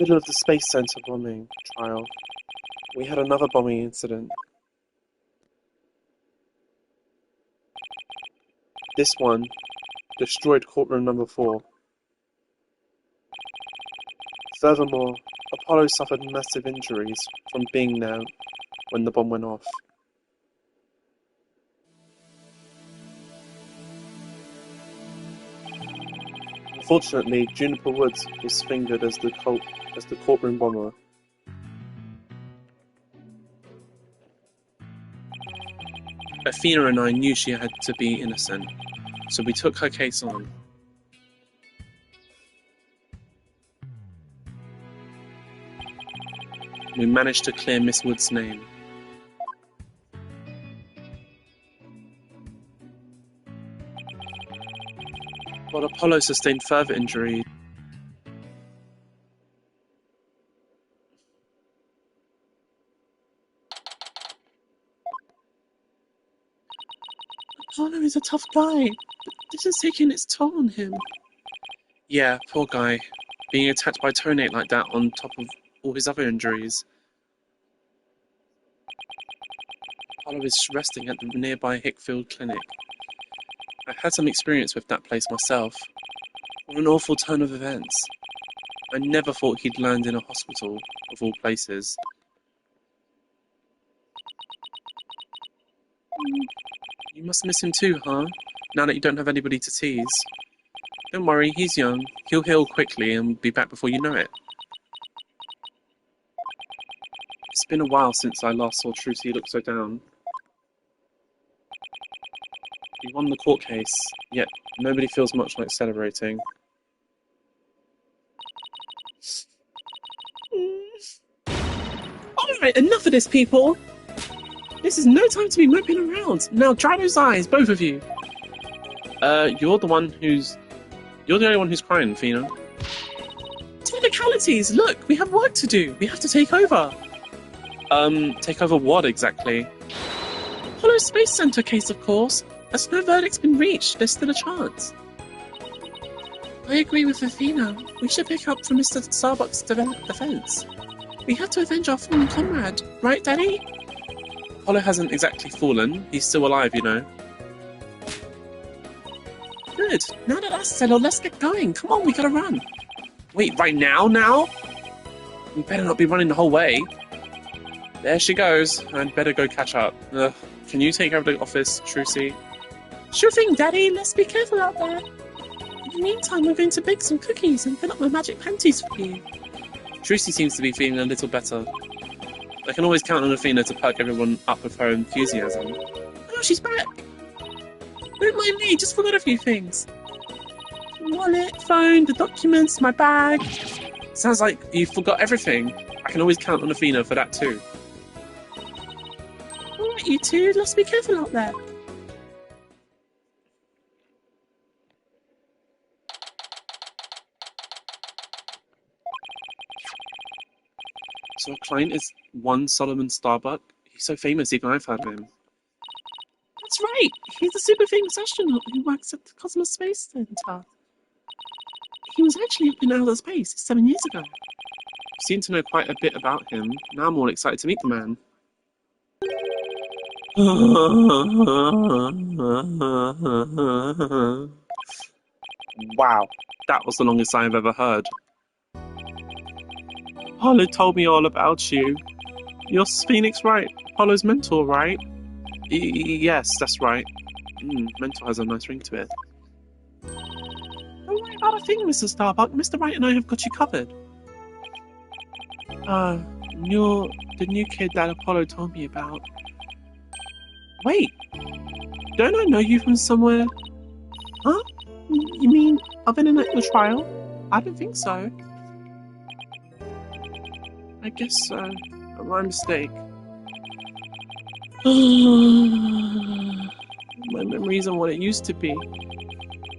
Middle of the Space Center bombing trial, we had another bombing incident. This one destroyed courtroom number 4. Furthermore, Apollo suffered massive injuries from being there when the bomb went off. Unfortunately, Juniper Woods was fingered as the courtroom bomber. Athena and I knew she had to be innocent, so we took her case on. We managed to clear Miss Wood's name. But Apollo sustained further injuries. Apollo is a tough guy, but this is taking its toll on him. Yeah, poor guy. Being attacked by Tornate like that on top of all his other injuries. Apollo is resting at the nearby Hickfield Clinic. I've had some experience with that place myself. What an awful turn of events. I never thought he'd land in a hospital, of all places. You must miss him too, huh? Now that you don't have anybody to tease. Don't worry, he's young. He'll heal quickly and be back before you know it. It's been a while since I last saw Trucy look so down. He won the court case, yet nobody feels much like celebrating. Alright, enough of this, people! This is no time to be moping around. Now dry those eyes, both of you. You're the only one who's crying, Fina. Technicalities! Look, we have work to do. We have to take over. Take over what exactly? Apollo Space Center case, of course. As no verdict's been reached, there's still a chance. I agree with Athena. We should pick up from Mr. Starbuck's defense. We have to avenge our fallen comrade, right, Daddy? Apollo hasn't exactly fallen. He's still alive, you know. Good. Now that that's settled, let's get going. Come on, we gotta run. Wait, right now? We better not be running the whole way. There she goes. I'd better go catch up. Ugh. Can you take over the office, Trucy? Sure thing, Daddy. Let's be careful out there. In the meantime, we're going to bake some cookies and fill up my magic panties for you. Trucy seems to be feeling a little better. I can always count on Athena to perk everyone up with her enthusiasm. Oh, she's back! Don't mind me, just forgot a few things. Wallet, phone, the documents, my bag. Sounds like you forgot everything. I can always count on Athena for that too. Alright, you two, let's be careful out there. So our client is one Solomon Starbuck? He's so famous, even I've heard of him. That's right! He's a super famous astronaut who works at the Cosmos Space Center. He was actually in outer space 7 years ago. You seem to know quite a bit about him. Now I'm all excited to meet the man. Wow, that was the longest sigh I've ever heard. Apollo told me all about you. You're Phoenix Wright, Apollo's mentor, right? Yes, that's right. Mentor has a nice ring to it. Don't worry about a thing, Mr. Starbuck. Mr. Wright and I have got you covered. You're the new kid that Apollo told me about. Wait, don't I know you from somewhere? Huh? You mean I've been in at your trial? I don't think so. I guess so. My mistake. My memory isn't what it used to be.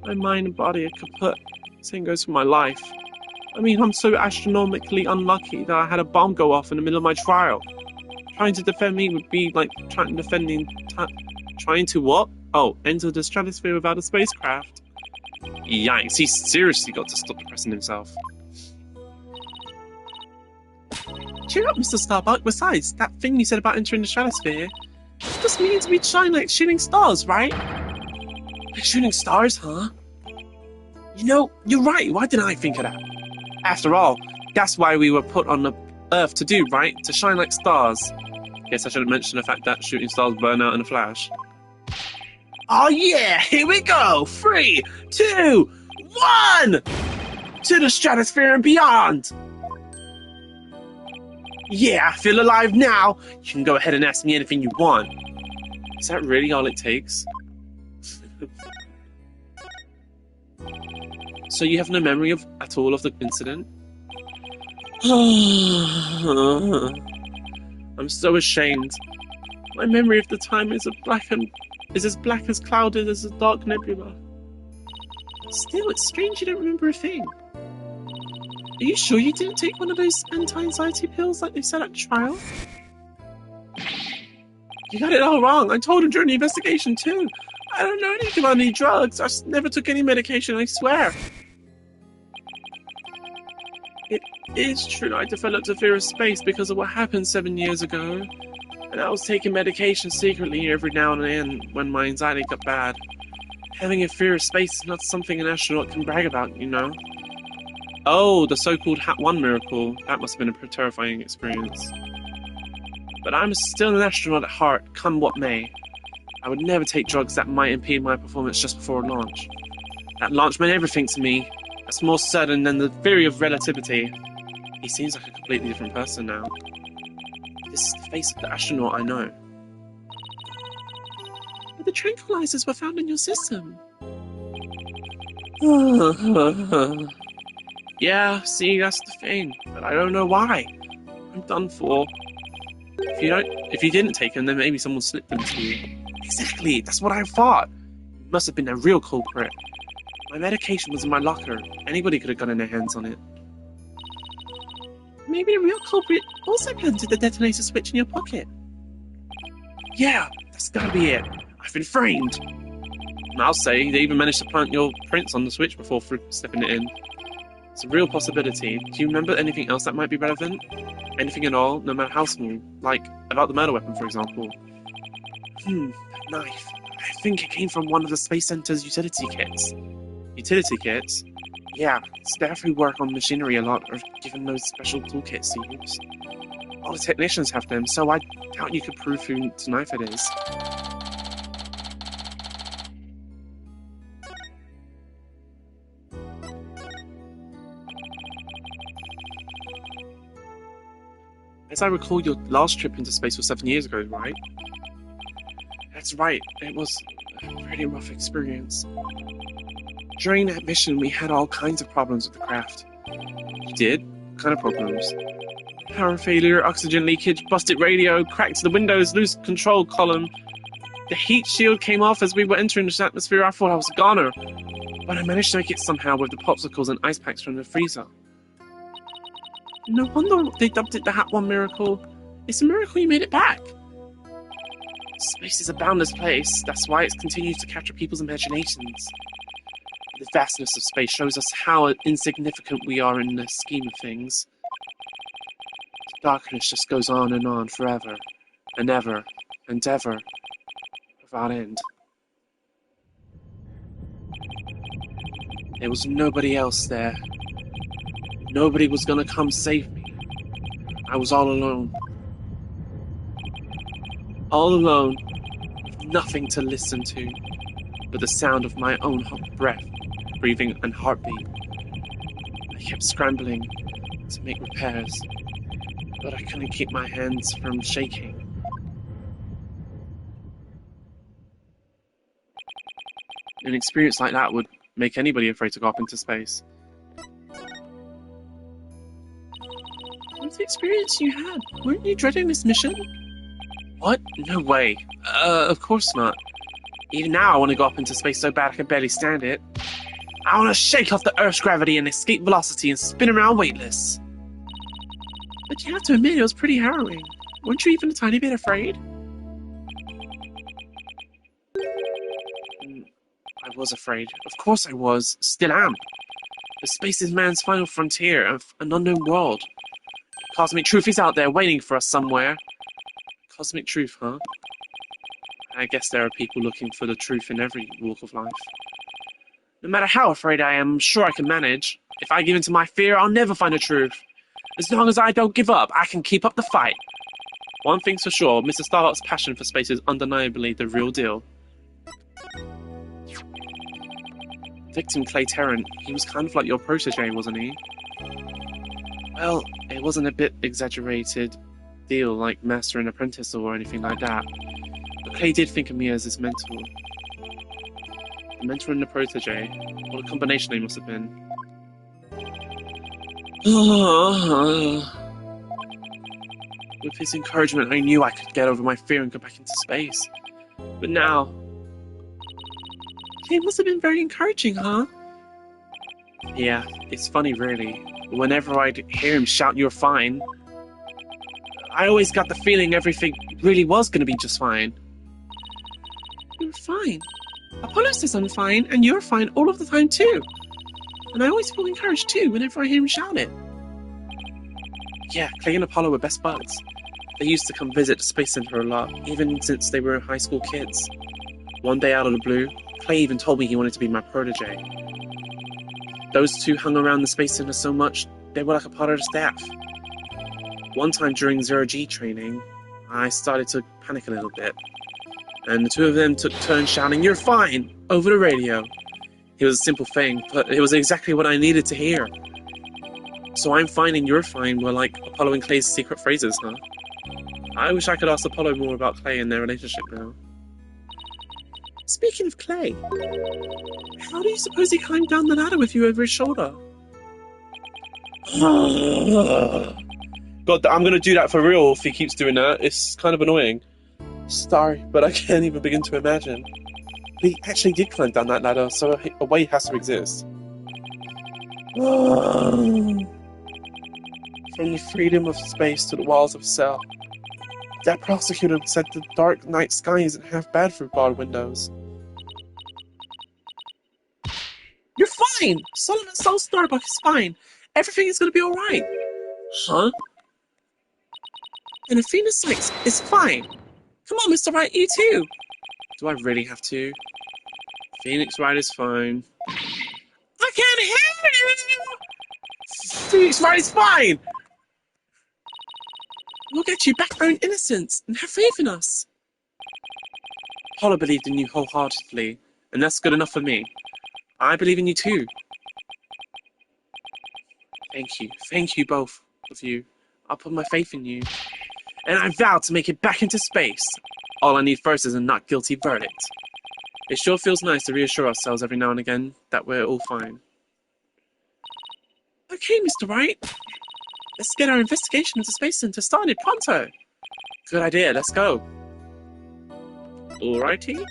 My mind and body are kaput. Same goes for my life. I mean, I'm so astronomically unlucky that I had a bomb go off in the middle of my trial. Trying to defend me would be like trying to what? Oh, enter the stratosphere without a spacecraft. Yikes, he's seriously got to stop depressing himself. Cheer up, Mr. Starbuck. Besides, that thing you said about entering the stratosphere just means we'd shine like shooting stars, right? Like shooting stars, huh? You know, you're right. Why didn't I think of that? After all, that's why we were put on the Earth to do, right? To shine like stars. Guess I should have mentioned the fact that shooting stars burn out in a flash. Oh yeah, here we go! 3, 2, 1! To the stratosphere and beyond! Yeah, I feel alive now! You can go ahead and ask me anything you want. Is that really all it takes? So you have no memory at all of the incident? I'm so ashamed. My memory of the time is as black as clouded as a dark nebula. Still, it's strange you don't remember a thing. Are you sure you didn't take one of those anti-anxiety pills like they said at the trial? You got it all wrong. I told him during the investigation too. I don't know anything about any drugs. I never took any medication, I swear. It is true I developed a fear of space because of what happened 7 years ago. And I was taking medication secretly every now and then when my anxiety got bad. Having a fear of space is not something an astronaut can brag about, you know. Oh, the so-called Hat 1 miracle. That must have been a terrifying experience. But I'm still an astronaut at heart, come what may. I would never take drugs that might impede my performance just before a launch. That launch meant everything to me. That's more certain than the theory of relativity. He seems like a completely different person now. This is the face of the astronaut I know. But the tranquilizers were found in your system. Yeah, see, that's the thing. But I don't know why. I'm done for. If you didn't take them, then maybe someone slipped them to you. Exactly, that's what I thought. You must have been a real culprit. My medication was in my locker. Anybody could have gotten their hands on it. Maybe the real culprit also planted the detonator switch in your pocket. Yeah, that's gotta be it. I've been framed. And I'll say they even managed to plant your prints on the switch before slipping it in. It's a real possibility. Do you remember anything else that might be relevant? Anything at all, no matter how small? Like, about the murder weapon, for example. That knife. I think it came from one of the Space Center's utility kits. Utility kits? Yeah, staff who work on machinery a lot are given those special toolkits to use. All the technicians have them, so I doubt you could prove whose knife it is. As I recall, your last trip into space was 7 years ago, right? That's right, it was a pretty rough experience. During that mission, we had all kinds of problems with the craft. You did? What kind of problems? Power failure, oxygen leakage, busted radio, cracked the windows, loose control column. The heat shield came off as we were entering the atmosphere. I thought I was a goner. But I managed to make it somehow with the popsicles and ice packs from the freezer. No wonder they dubbed it the Hat 1 miracle. It's a miracle you made it back. Space is a boundless place. That's why it continues to capture people's imaginations. The vastness of space shows us how insignificant we are in the scheme of things. The darkness just goes on forever, and ever, and ever, without end. There was nobody else there. Nobody was gonna come save me. I was all alone. All alone, with nothing to listen to, but the sound of my own hot breath, breathing, and heartbeat. I kept scrambling to make repairs, but I couldn't keep my hands from shaking. An experience like that would make anybody afraid to go up into space. What experience you had? Weren't you dreading this mission? What? No way. Of course not. Even now I want to go up into space so bad I can barely stand it. I want to shake off the Earth's gravity and escape velocity and spin around weightless. But you have to admit it was pretty harrowing. Weren't you even a tiny bit afraid? I was afraid. Of course I was. Still am. The space is man's final frontier of an unknown world. cosmic truth is out there waiting for us somewhere. Cosmic truth, huh? I guess there are people looking for the truth in every walk of life. No matter how afraid I am, I'm sure I can manage. If I give in to my fear, I'll never find the truth. As long as I don't give up, I can keep up the fight. One thing's for sure, Mr. Starbuck's passion for space is undeniably the real deal. Victim Clay Tarrant, he was kind of like your protege, wasn't he? Well, it wasn't a bit exaggerated deal like master and apprentice or anything like that. But Clay did think of me as his mentor. The mentor and the protege. What a combination they must have been. With his encouragement, I knew I could get over my fear and go back into space. But now... It must have been very encouraging, huh? Yeah, it's funny really. Whenever I'd hear him shout, "You're fine," I always got the feeling everything really was going to be just fine. You're fine. Apollo says I'm fine, and you're fine all of the time too. And I always feel encouraged too whenever I hear him shout it. Yeah, Clay and Apollo were best buds. They used to come visit the Space Center a lot, even since they were high school kids. One day out of the blue, Clay even told me he wanted to be my protege. Those two hung around the Space Center so much, they were like a part of the staff. One time during zero-G training, I started to panic a little bit. And the two of them took turns shouting, "You're fine!" over the radio. It was a simple thing, but it was exactly what I needed to hear. So I'm fine and you're fine were like Apollo and Clay's secret phrases, huh? I wish I could ask Apollo more about Clay and their relationship now. Speaking of Clay, how do you suppose he climbed down the ladder with you over his shoulder? God, I'm gonna do that for real if he keeps doing that. It's kind of annoying. Sorry, but I can't even begin to imagine. But he actually did climb down that ladder, so a way has to exist. From the freedom of space to the walls of a cell. That prosecutor said the dark night sky isn't half bad for barred windows. You're fine! Solomon Soul Starbuck is fine. Everything is gonna be alright. Huh? And Athena Sykes is fine. Come on, Mr. Wright, you too. Do I really have to? Phoenix Wright is fine. I can't hear you! Phoenix Wright is fine! We'll get you back our own innocence and have faith in us. Apollo believed in you wholeheartedly, and that's good enough for me. I believe in you too. Thank you both of you. I'll put my faith in you. And I vow to make it back into space. All I need first is a not guilty verdict. It sure feels nice to reassure ourselves every now and again that we're all fine. Okay, Mr. Wright. Let's get our investigation of the Space Center started pronto. Good idea, let's go. Alrighty.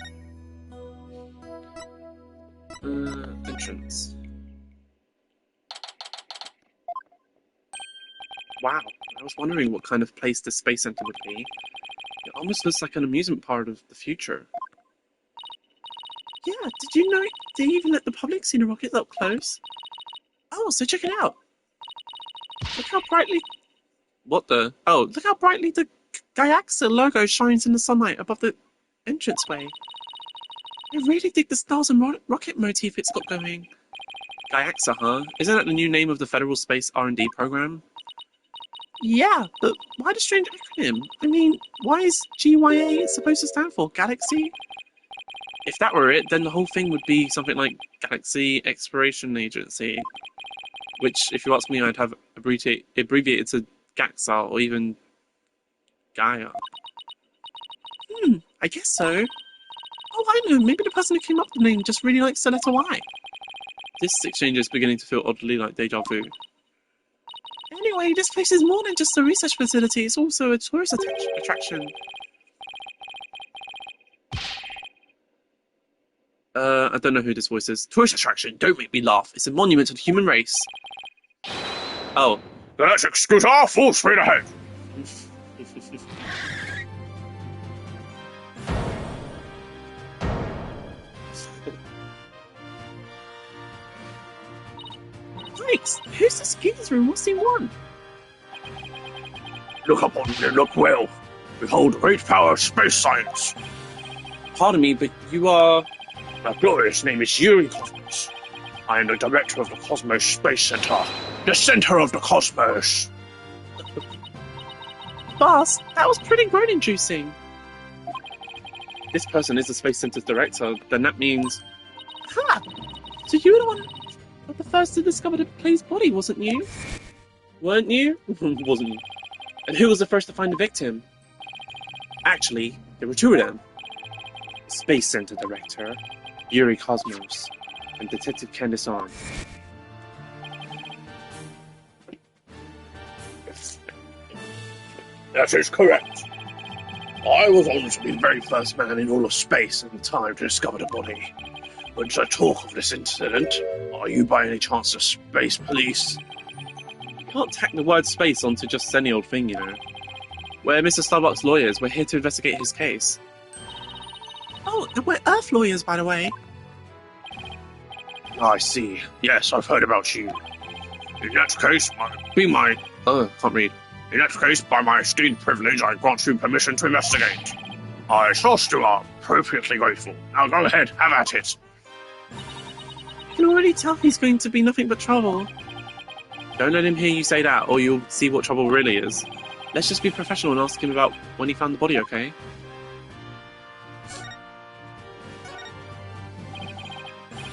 Entrance. Wow, I was wondering what kind of place the Space Center would be. It almost looks like an amusement park of the future. Yeah, did you know they even let the public see the rocket up close? Oh, so check it out. Look how brightly... What the... Oh, look how brightly the Gaiaxa logo shines in the sunlight above the entranceway. I really dig the stars and rocket motif it's got going. Gaiaxa, huh? Isn't that the new name of the Federal Space R&D program? Yeah, but why the strange acronym? I mean, why is GYA supposed to stand for? Galaxy? If that were it, then the whole thing would be something like Galaxy Exploration Agency. Which, if you ask me, I'd have abbreviated to GAXA or even Gaia. I guess so. Oh, I know, maybe the person who came up with the name just really likes the letter Y. This exchange is beginning to feel oddly like deja vu. Anyway, this place is more than just a research facility, it's also a tourist attraction. I don't know who this voice is. Tourist attraction, don't make me laugh. It's a monument to the human race. Oh. The electric scooter, full speed ahead! Yikes! Who's the skins room? What's he want? Look upon me and look well. Behold great power of space science. Pardon me, but you are... My glorious name is Yuri Cosmos. I am the director of the Cosmos Space Center. The center of the cosmos. Boss, that was pretty brain-inducing. This person is the Space Center's director, then that means... Ha! So you were the one the first to discover the Play's body, wasn't you? Weren't you? Wasn't you? And who was the first to find the victim? Actually, there were two of them. The Space Center director, Yuri Cosmos, and Detective Candace On. That is correct. I was honored to be the very first man in all of space and time to discover the body. When I talk of this incident, are you by any chance the space police? You can't tack the word space onto just any old thing, you know. We're Mr. Starbuck's lawyers. We're here to investigate his case. Oh, and we're Earth lawyers, by the way. I see. Yes, I've heard about you. In that case, Can't read. In that case, by my esteemed privilege, I grant you permission to investigate. I trust you are appropriately grateful. Now go ahead, have at it. You can already tell he's going to be nothing but trouble. Don't let him hear you say that, or you'll see what trouble really is. Let's just be professional and ask him about when he found the body, okay?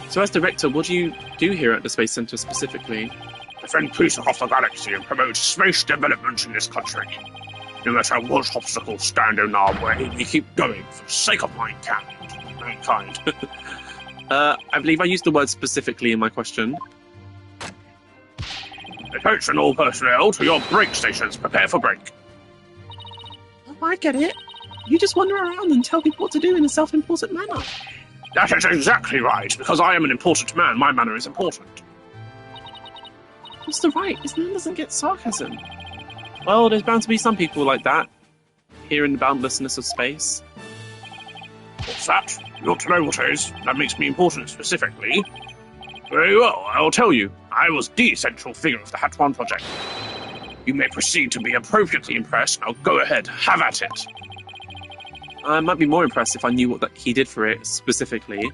So as director, what do you do here at the Space Center specifically? Defend peace across the galaxy and promote space development in this country. No matter what obstacles stand in our way, we keep going for the sake of mankind. I believe I used the word specifically in my question. Attention all personnel to your break stations. Prepare for break. Oh, I get it. You just wander around and tell people what to do in a self-important manner. That is exactly right. Because I am an important man, my manner is important. Mr. Wright, this man doesn't get sarcasm. Well, there's bound to be some people like that, here in the boundlessness of space. What's that? You want to know what it is? That makes me important specifically. Very well, I'll tell you. I was the central figure of the Hat 1 project. You may proceed to be appropriately impressed. Now go ahead, have at it. I might be more impressed if I knew what he did for it, specifically.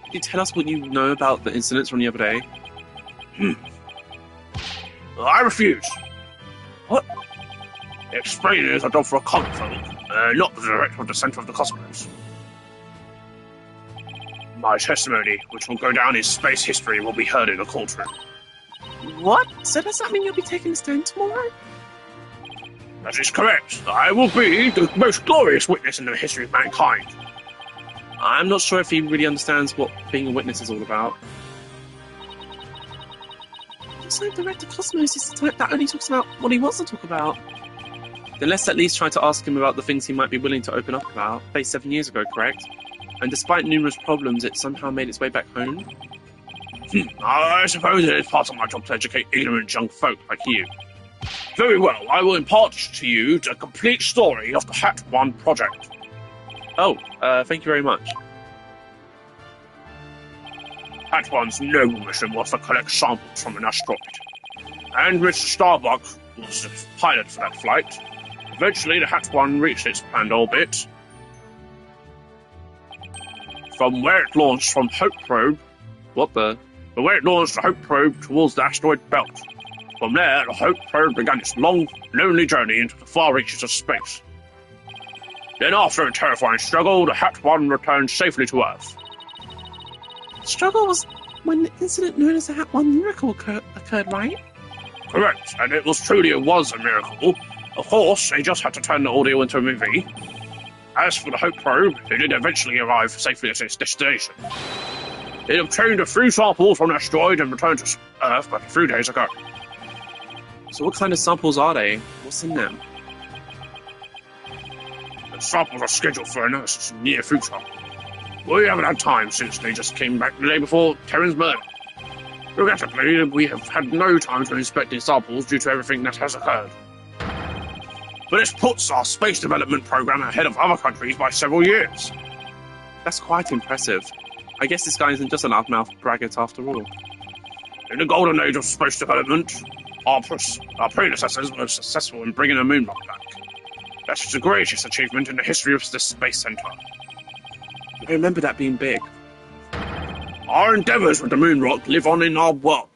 Could you tell us what you know about the incidents from the other day? I refuse. What? Explaining is a job for a common folk, not the director of the Center of the Cosmos. My testimony, which will go down in space history, will be heard in a courtroom. What? So does that mean you'll be taking a stand tomorrow? That is correct. I will be the most glorious witness in the history of mankind. I'm not sure if he really understands what being a witness is all about. Looks like Director Cosmos is the type that only talks about what he wants to talk about. Then let's at least try to ask him about the things he might be willing to open up about, faced 7 years ago, correct? And despite numerous problems, it somehow made its way back home? I suppose it is part of my job to educate ignorant young folk like you. Very well, I will impart to you the complete story of the Hat 1 project. Oh, thank you very much. Hat 1's noble mission was to collect samples from an asteroid. And Mr. Starbuck was the pilot for that flight. Eventually, the Hat 1 reached its planned orbit, from where it launched from Hope Probe. What the? From where it launched the Hope Probe towards the asteroid belt. From there, the Hope Probe began its long, lonely journey into the far reaches of space. Then, after a terrifying struggle, the Hat 1 returned safely to Earth. The struggle was when the incident known as the Hat 1 miracle occurred, right? Correct, and it was a miracle. Of course, they just had to turn the ordeal into a movie. As for the Hope Probe, it did eventually arrive safely at its destination. It obtained a few samples from the asteroid and returned to Earth but a few days ago. So what kind of samples are they? What's in them? The samples are scheduled for analysis in the near future. We haven't had time since they just came back the day before Terran's murder. Regrettably, we have had no time to inspect these samples due to everything that has occurred. But this puts our space development program ahead of other countries by several years. That's quite impressive. I guess this guy isn't just a loudmouth braggart after all. In the golden age of space development, Our predecessors were successful in bringing a moon rock back. That is the greatest achievement in the history of the Space Center. I remember that being big. Our endeavors with the moon rock live on in our work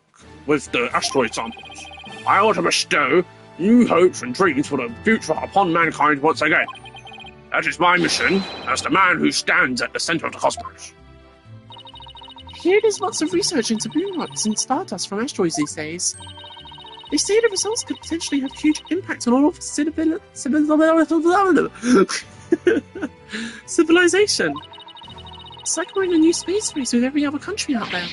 with the asteroid samples. I want to bestow new hopes and dreams for the future upon mankind once again. That is my mission as the man who stands at the center of the cosmos. Here there's lots of research into moon rocks and stardust from asteroids these days. They say the results could potentially have huge impact on all of civilization. It's like we're in a new space race with every other country out there.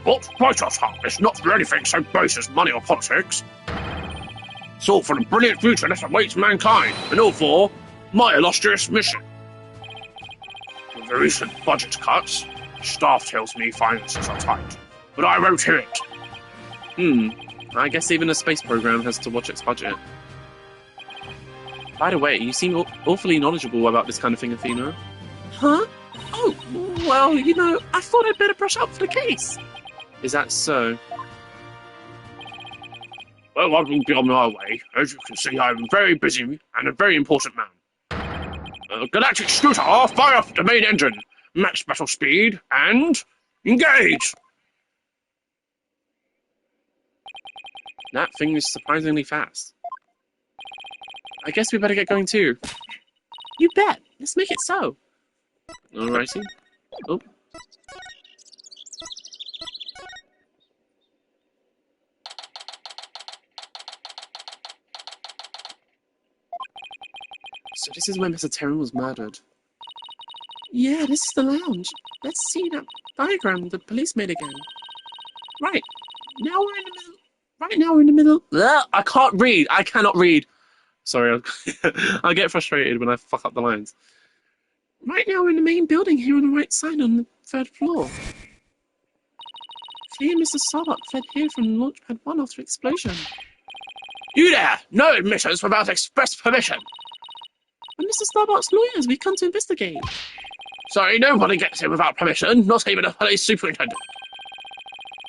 What right off heart is not for anything so base as money or politics. It's all for the brilliant future that awaits mankind, and all for my illustrious mission. With the recent budget cuts, staff tells me finances are tight, but I won't hear it. I guess even a space program has to watch its budget. By the way, you seem awfully knowledgeable about this kind of thing, Athena. Huh? Oh, well, I thought I'd better brush up for the case. Is that so? Well, I will be on my way. As you can see, I am very busy and a very important man. Galactic Scooter, fire up the main engine, max battle speed, and engage! That thing is surprisingly fast. I guess we better get going too. You bet. Let's make it so. Alrighty. Oh. So this is where Mr. Terran was murdered. Yeah, this is the lounge. Let's see that diagram the police made again. Right. Now we're in the middle. Right now we're in the middle. Ugh, I can't read. I cannot read. Sorry, I'll get frustrated when I fuck up the lines. Right now we're in the main building here on the right side on the 3rd floor. Flea and Mr. Starbuck fled here from Launchpad 1 after explosion. You there! No admissions without express permission! We're Mr. Starbuck's lawyers. We come to investigate. Sorry, nobody gets in without permission, not even a police superintendent.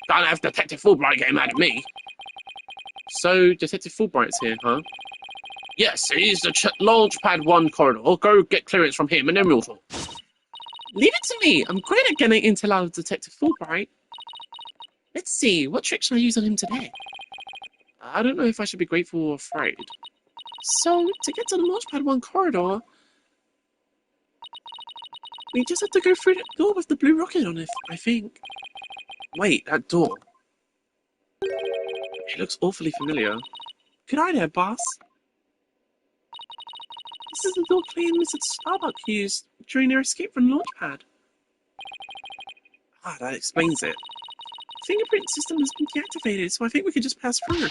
Don't have Detective Fulbright getting mad at me. So, Detective Fulbright's here, huh? Yes, he's the Launchpad 1 corridor. Go get clearance from him and then we'll talk. Leave it to me! I'm great at getting intel out of Detective Fulbright. Let's see, what trick should I use on him today? I don't know if I should be grateful or afraid. So, to get to the Launchpad 1 corridor, we just have to go through that door with the blue rocket on it, I think. Wait, that door. It looks awfully familiar. Good eye there, boss. This is the door Clay and Mr. Starbuck used during their escape from the Launchpad. Ah, that explains it. The fingerprint system has been deactivated, so I think we can just pass through.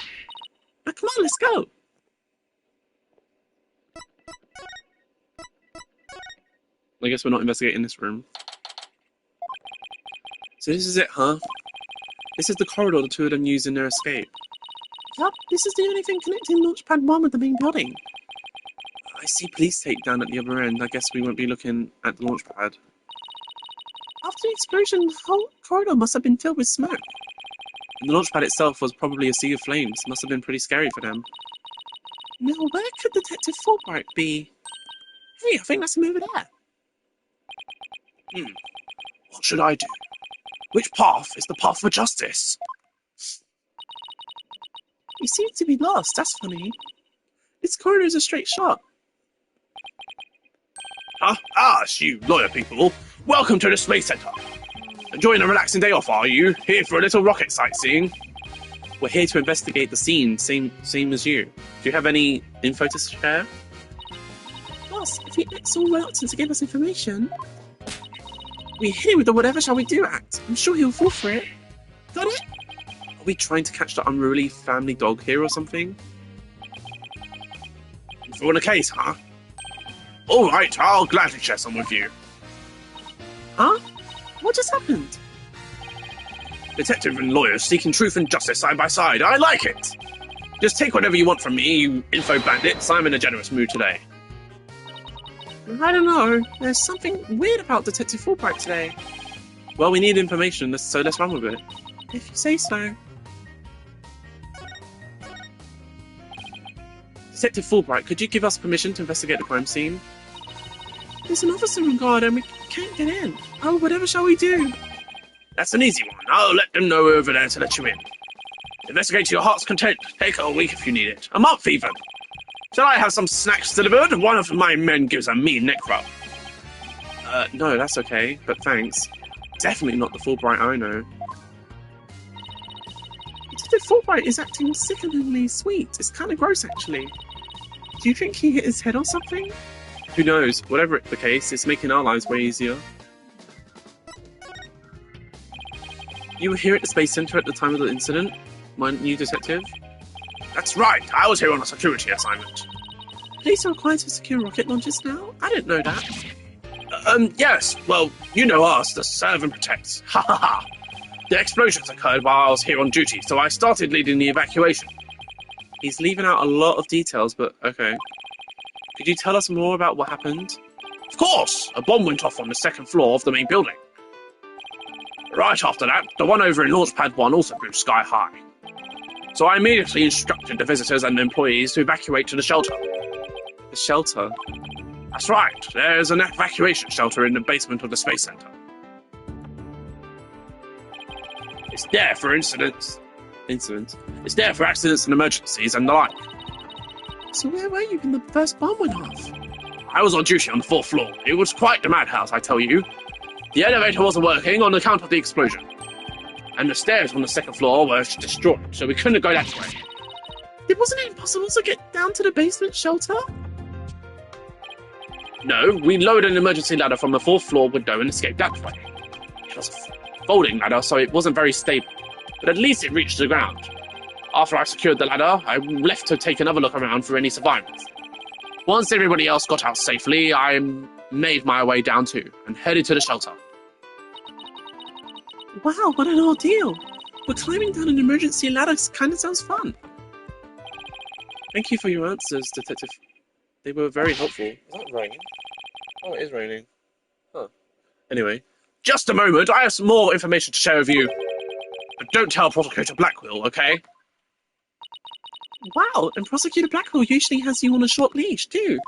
Now come on, let's go! I guess we're not investigating this room. So this is it, huh? This is the corridor the two of them used in their escape. Yup, this is the only thing connecting Launchpad 1 with the main building. I see police tape down at the other end. I guess we won't be looking at the Launchpad. After the explosion, the whole corridor must have been filled with smoke. And the Launchpad itself was probably a sea of flames. Must have been pretty scary for them. Now, where could Detective Fulbright be? Hey, I think that's him over there. What should I do? Which path is the path for justice? He seems to be lost, that's funny. This corridor is a straight shot. It's you lawyer people. Welcome to the Space Center. Enjoying a relaxing day off, are you? Here for a little rocket sightseeing? We're here to investigate the scene, same as you. Do you have any info to share? Boss, if he acts all reluctant to give us information, we hit him with the whatever shall we do act. I'm sure he'll fall for it. Got it? Are we trying to catch the unruly family dog here or something? You on a case, huh? Alright, I'll gladly share some with you. Huh? What just happened? Detective and lawyers seeking truth and justice side by side. I like it! Just take whatever you want from me, you info bandits. I'm in a generous mood today. I don't know. There's something weird about Detective Fulbright today. Well, we need information, so let's run with it. If you say so. Detective Fulbright, could you give us permission to investigate the crime scene? There's an officer on guard and we can't get in. Oh, whatever shall we do? That's an easy one. I'll let them know over there to let you in. Investigate to your heart's content. Take a week if you need it. A month even. Shall I have some snacks delivered? One of my men gives a mean neck rub. No, that's okay, but thanks. Definitely not the Fulbright I know. Detective Fulbright is acting sickeningly sweet. It's kind of gross, actually. Do you think he hit his head or something? Who knows? Whatever the case, it's making our lives way easier. You were here at the Space Center at the time of the incident, weren't you, Detective? That's right. I was here on a security assignment. Police are required to secure rocket launches now? I didn't know that. Yes. Well, you know us, the serve and protect. Ha ha ha. The explosions occurred while I was here on duty, so I started leading the evacuation. He's leaving out a lot of details, but okay. Could you tell us more about what happened? Of course! A bomb went off on the second floor of the main building. Right after that, the one over in Launchpad 1 also blew sky high. So I immediately instructed the visitors and employees to evacuate to the shelter. The shelter? That's right. There's an evacuation shelter in the basement of the Space Center. It's there for incidents. It's there for accidents and emergencies and the like. So where were you when the first bomb went off? I was on duty on the 4th floor. It was quite the madhouse, I tell you. The elevator wasn't working on account of the explosion. And the stairs on the 2nd floor were destroyed, so we couldn't go that way. It wasn't impossible to get down to the basement shelter? No, we lowered an emergency ladder from the 4th floor window and escaped that way. It was a folding ladder, so it wasn't very stable, but at least it reached the ground. After I secured the ladder, I left to take another look around for any survivors. Once everybody else got out safely, I made my way down too, and headed to the shelter. Wow, what an ordeal! But climbing down an emergency ladder kind of sounds fun. Thank you for your answers, Detective. They were very helpful. Is that raining? Oh, it is raining. Huh. Anyway. Just a moment, I have some more information to share with you. But don't tell Prosecutor Blackwell, okay? Wow, and Prosecutor Blackwell usually has you on a short leash, too.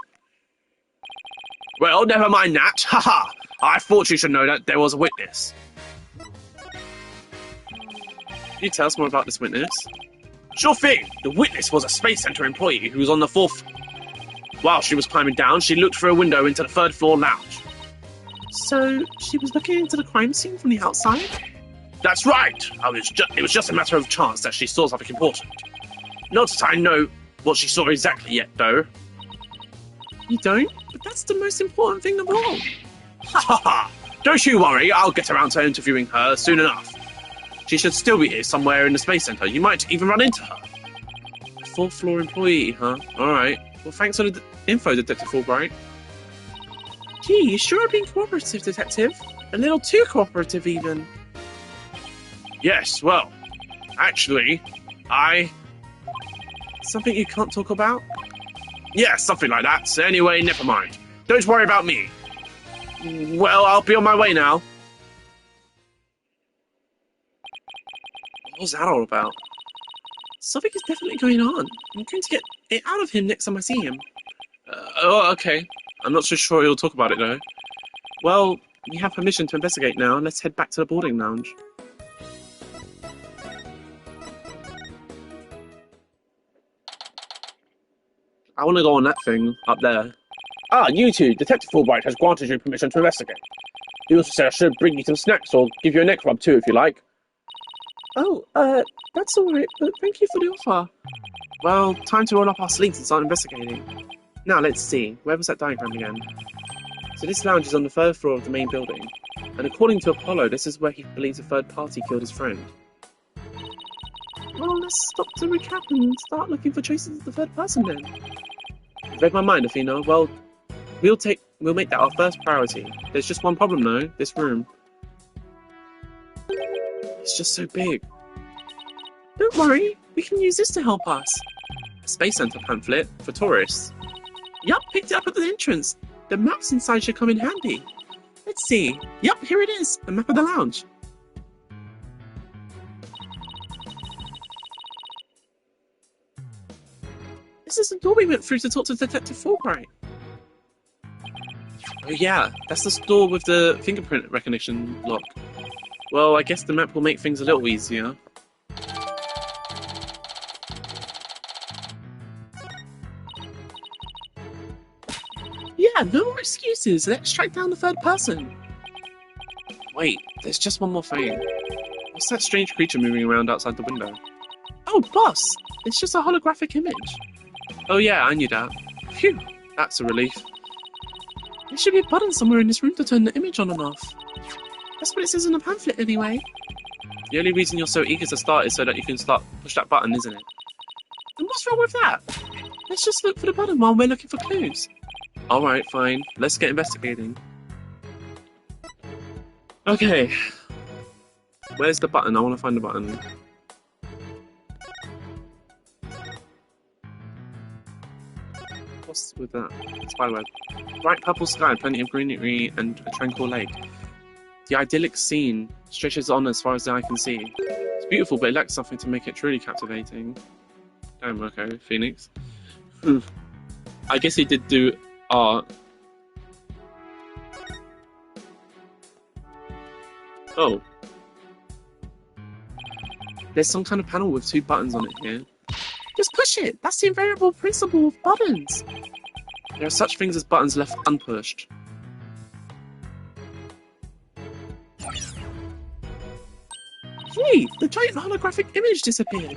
Well, never mind that. Haha! I thought you should know that there was a witness. Can you tell us more about this witness? Sure thing. The witness was a Space Center employee who was on the 4th. While she was climbing down, she looked through a window into the 3rd floor lounge. So, she was looking into the crime scene from the outside? That's right. It was just a matter of chance that she saw something important. Not that I know what she saw exactly yet, though. You don't? But that's the most important thing of all. Ha ha ha! Don't you worry, I'll get around to interviewing her soon enough. She should still be here somewhere in the Space Center. You might even run into her. A 4th floor employee, huh? Alright. Well, thanks for the info, Detective Fulbright. Gee, you sure are being cooperative, Detective. A little too cooperative, even. Yes, well, actually, Something you can't talk about? Yeah, something like that. Anyway, never mind. Don't worry about me. Well, I'll be on my way now. What was that all about? Something is definitely going on. I'm going to get it out of him next time I see him. Okay. I'm not so sure he'll talk about it, though. Well, we have permission to investigate now. Let's head back to the boarding lounge. I want to go on that thing up there. Ah, you two. Detective Fulbright has granted you permission to investigate. He also said I should bring you some snacks or give you a neck rub too, if you like. Oh, that's alright, but thank you for the offer. Well, time to roll up our sleeves and start investigating. Now, let's see. Where was that diagram again? So this lounge is on the 3rd floor of the main building. And according to Apollo, this is where he believes a third party killed his friend. Well, let's stop to recap and start looking for traces of the third person then. You've read my mind, Athena. Well, we'll make that our first priority. There's just one problem though, this room. It's just so big. Don't worry, we can use this to help us. A Space Center pamphlet for tourists. Yup, picked it up at the entrance. The maps inside should come in handy. Let's see. Yup, here it is, a map of the lounge. This is the door we went through to talk to Detective Fulbright. Oh yeah, that's the door with the fingerprint recognition lock. Well, I guess the map will make things a little easier. Yeah, no more excuses. Let's track down the third person. Wait, there's just one more thing. What's that strange creature moving around outside the window? Oh, boss! It's just a holographic image. Oh yeah, I knew that. Phew, that's a relief. There should be a button somewhere in this room to turn the image on and off. That's what it says in the pamphlet anyway. The only reason you're so eager to start is so that you can push that button, isn't it? And what's wrong with that? Let's just look for the button while we're looking for clues. Alright, fine. Let's get investigating. Okay. Where's the button? I want to find the button. What's with that? Spiderweb. Bright purple sky, plenty of greenery, and a tranquil lake. The idyllic scene stretches on as far as the eye can see. It's beautiful, but it lacks something to make it truly captivating. Damn, okay, Phoenix. I guess he did do art. Oh. There's some kind of panel with 2 buttons on it here. Just push it! That's the invariable principle of buttons! There are such things as buttons left unpushed. Hey! The giant holographic image disappeared!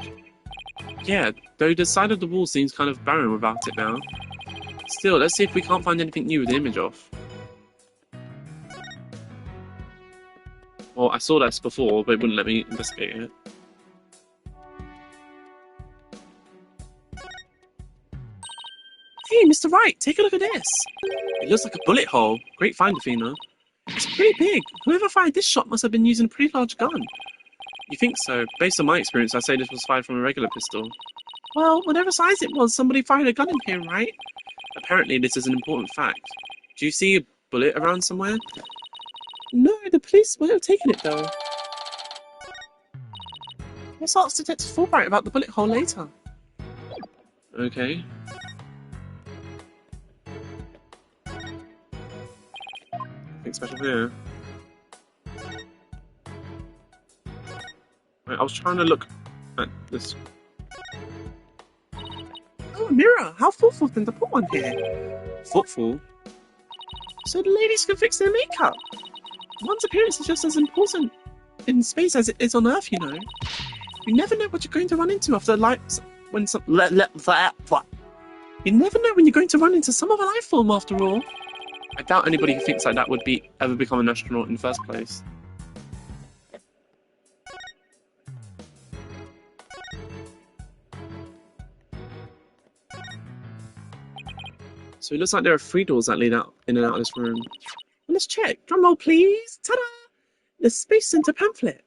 Yeah, though the side of the wall seems kind of barren without it now. Still, let's see if we can't find anything new with the image off. Well, I saw this before, but it wouldn't let me investigate it. Hey, Mr. Wright, take a look at this. It looks like a bullet hole. Great find, Athena. It's pretty big. Whoever fired this shot must have been using a pretty large gun. You think so? Based on my experience, I'd say this was fired from a regular pistol. Well, whatever size it was, somebody fired a gun in here, right? Apparently, this is an important fact. Do you see a bullet around somewhere? No, the police might have taken it, though. Let's ask Detective Fulbright about the bullet hole later. Okay. Nothing special here. Right, I was trying to look at this. Oh, a mirror! How thoughtful of them to put one here. Thoughtful? So the ladies can fix their makeup. One's appearance is just as important in space as it is on Earth, you know. You never know what you're going to run into after lights when some. You never know when you're going to run into some other life form, after all. I doubt anybody who thinks like that would ever become an astronaut in the first place. So it looks like there are 3 doors that lead out in and out of this room. Well, let's check. Drum roll, please. Ta-da! The Space Center pamphlet.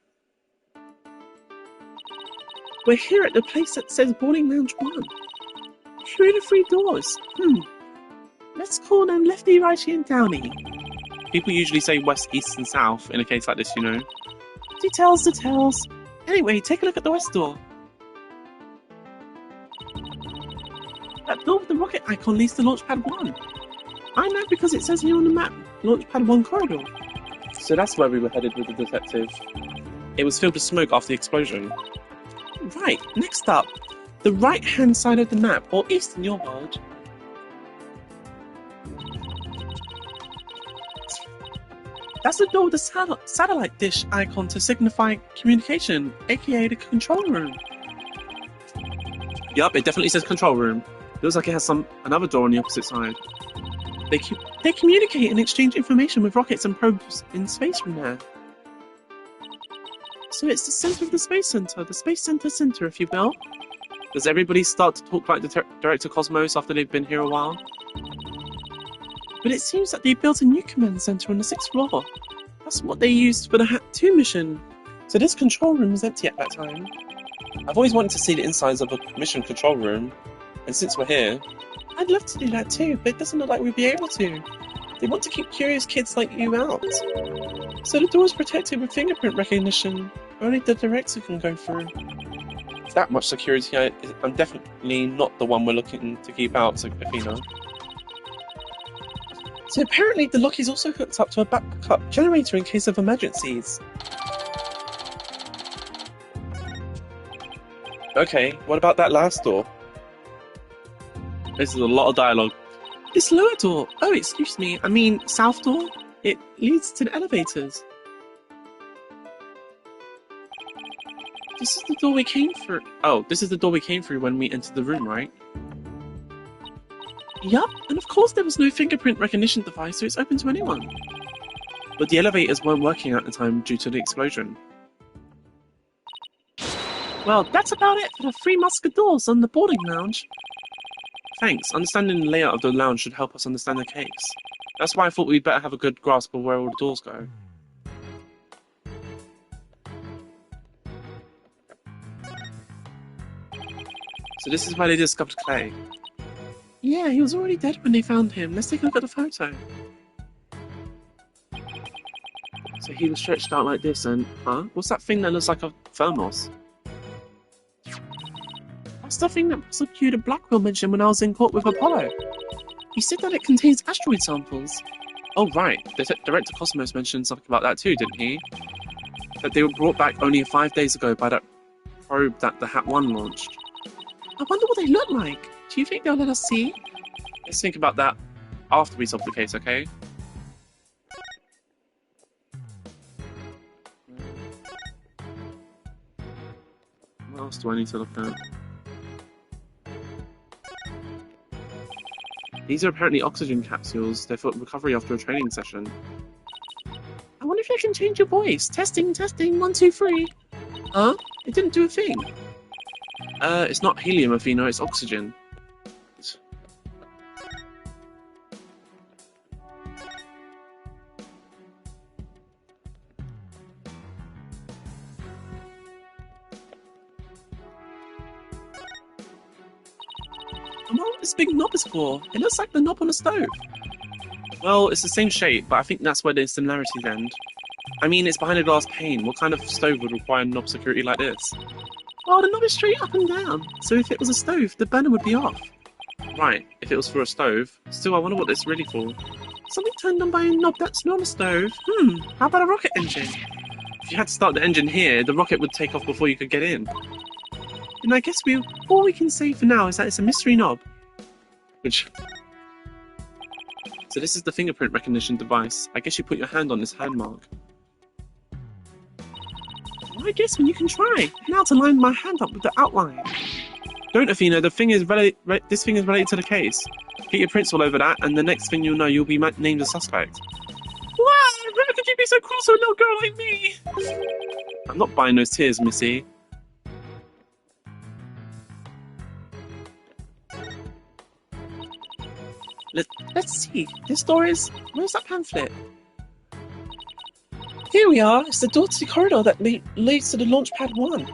We're here at the place that says Boarding Lounge 1. Here are the 3 doors. Let's call them Lefty, Righty, and Downy. People usually say West, East, and South in a case like this, you know. Details, details. Anyway, take a look at the West door. That door with the rocket icon leads to Launchpad 1. I know because it says here on the map, Launchpad 1 corridor. So that's where we were headed with the detective. It was filled with smoke after the explosion. Right, next up, the right-hand side of the map, or east in your world. That's the door with the satellite dish icon to signify communication, aka the control room. Yup, it definitely says control room. Looks like it has another door on the opposite side. They communicate and exchange information with rockets and probes in space from there. So it's the center of the Space Center, the Space Center, if you will. Does everybody start to talk like the Director Cosmos after they've been here a while? But it seems that they built a new command center on the 6th floor. That's what they used for the HAT 2 mission. So this control room was empty at that time. I've always wanted to see the insides of a mission control room, and since we're here, I'd love to do that too, but it doesn't look like we'll be able to. They want to keep curious kids like you out. So the door is protected with fingerprint recognition. Only the director can go through. that much security, I'm definitely not the one we're looking to keep out, so Athena. So apparently the lock is also hooked up to a backup generator in case of emergencies. Okay, what about that last door? This is a lot of dialogue. This lower door, oh excuse me, I mean south door, it leads to the elevators. This is the door we came through. Oh, this is the door we came through when we entered the room, right? Yup, and of course there was no fingerprint recognition device, so it's open to anyone. But the elevators weren't working at the time due to the explosion. Well, that's about it for the 3 musketeers on the boarding lounge. Thanks, understanding the layout of the lounge should help us understand the case. That's why I thought we'd better have a good grasp of where all the doors go. So this is where they discovered Clay. Yeah, he was already dead when they found him. Let's take a look at the photo. So he was stretched out like this and... Huh? What's that thing that looks like a thermos? That's the thing that Prosecutor Blackwell mentioned when I was in court with Apollo. He said that it contains asteroid samples. Oh right, the Director Cosmos mentioned something about that too, didn't he? That they were brought back only 5 days ago by that probe that the HAT-1 launched. I wonder what they look like. Do you think they'll let us see? Let's think about that after we solve the case, okay? What else do I need to look at? These are apparently oxygen capsules. They're for recovery after a training session. I wonder if I can change your voice. Testing, testing, 1, 2, 3. Huh? It didn't do a thing. It's not helium, Athena, it's oxygen. I wonder what this big knob is for. It looks like the knob on a stove. Well, it's the same shape, but I think that's where the similarities end. I mean, it's behind a glass pane. What kind of stove would require knob security like this? Oh, the knob is straight up and down. So if it was a stove, the burner would be off. Right, if it was for a stove. Still, I wonder what it's really for. Something turned on by a knob that's not a stove. How about a rocket engine? If you had to start the engine here, the rocket would take off before you could get in. And I guess all we can say for now is that it's a mystery knob. So this is the fingerprint recognition device. I guess you put your hand on this hand mark. Well, I guess when you can try. Now to line my hand up with the outline. Don't, Athena. This thing is related to the case. Get your prints all over that, and the next thing you'll know, you'll be named a suspect. Wow! How could you be so cruel to a little girl like me? I'm not buying those tears, Missy. Let's see. This door is... Where's that pamphlet? Here we are. It's the door to the corridor that leads to the launch pad 1.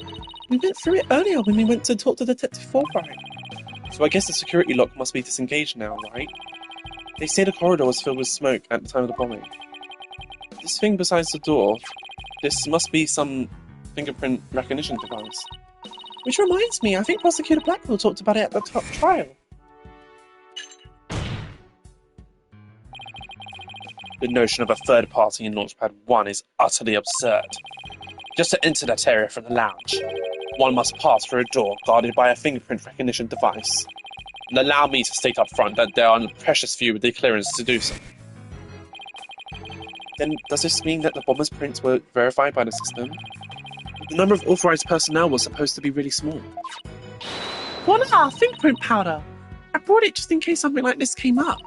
We went through it earlier when we went to talk to Detective Fulbright. So I guess the security lock must be disengaged now, right? They say the corridor was filled with smoke at the time of the bombing. This thing besides the door, this must be some fingerprint recognition device. Which reminds me, I think Prosecutor Blackwell talked about it at the trial. The notion of a third party in Launchpad 1 is utterly absurd. Just to enter that area from the lounge, one must pass through a door guarded by a fingerprint recognition device. And allow me to state up front that there are a precious few with the clearance to do so. Then does this mean that the bomber's prints were verified by the system? The number of authorized personnel was supposed to be really small. Voila! Fingerprint powder! I brought it just in case something like this came up.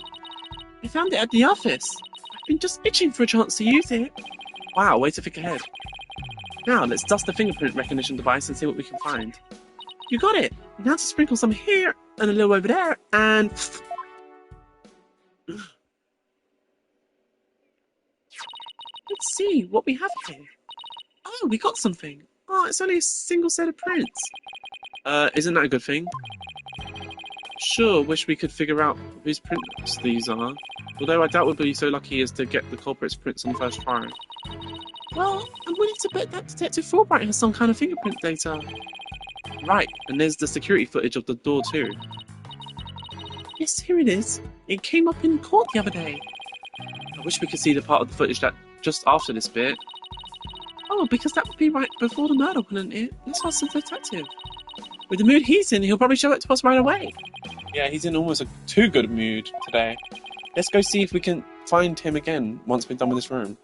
I found it at the office. I've been just itching for a chance to use it. Wow, way to think ahead. Now, let's dust the fingerprint recognition device and see what we can find. You got it! Now to sprinkle some here, and a little over there, and... Let's see what we have here. Oh, we got something. Oh, it's only a single set of prints. Isn't that a good thing? Sure, wish we could figure out whose prints these are. Although I doubt we'll be so lucky as to get the culprit's prints on the first try. Well, I'm willing to bet that Detective Fulbright has some kind of fingerprint data. Right, and there's the security footage of the door too. Yes, here it is. It came up in court the other day. I wish we could see the part of the footage that just after this bit. Oh, because that would be right before the murder, wouldn't it? Let's ask the detective. With the mood he's in, he'll probably show it to us right away. Yeah, he's in almost a too good mood today. Let's go see if we can find him again once we're done with this room.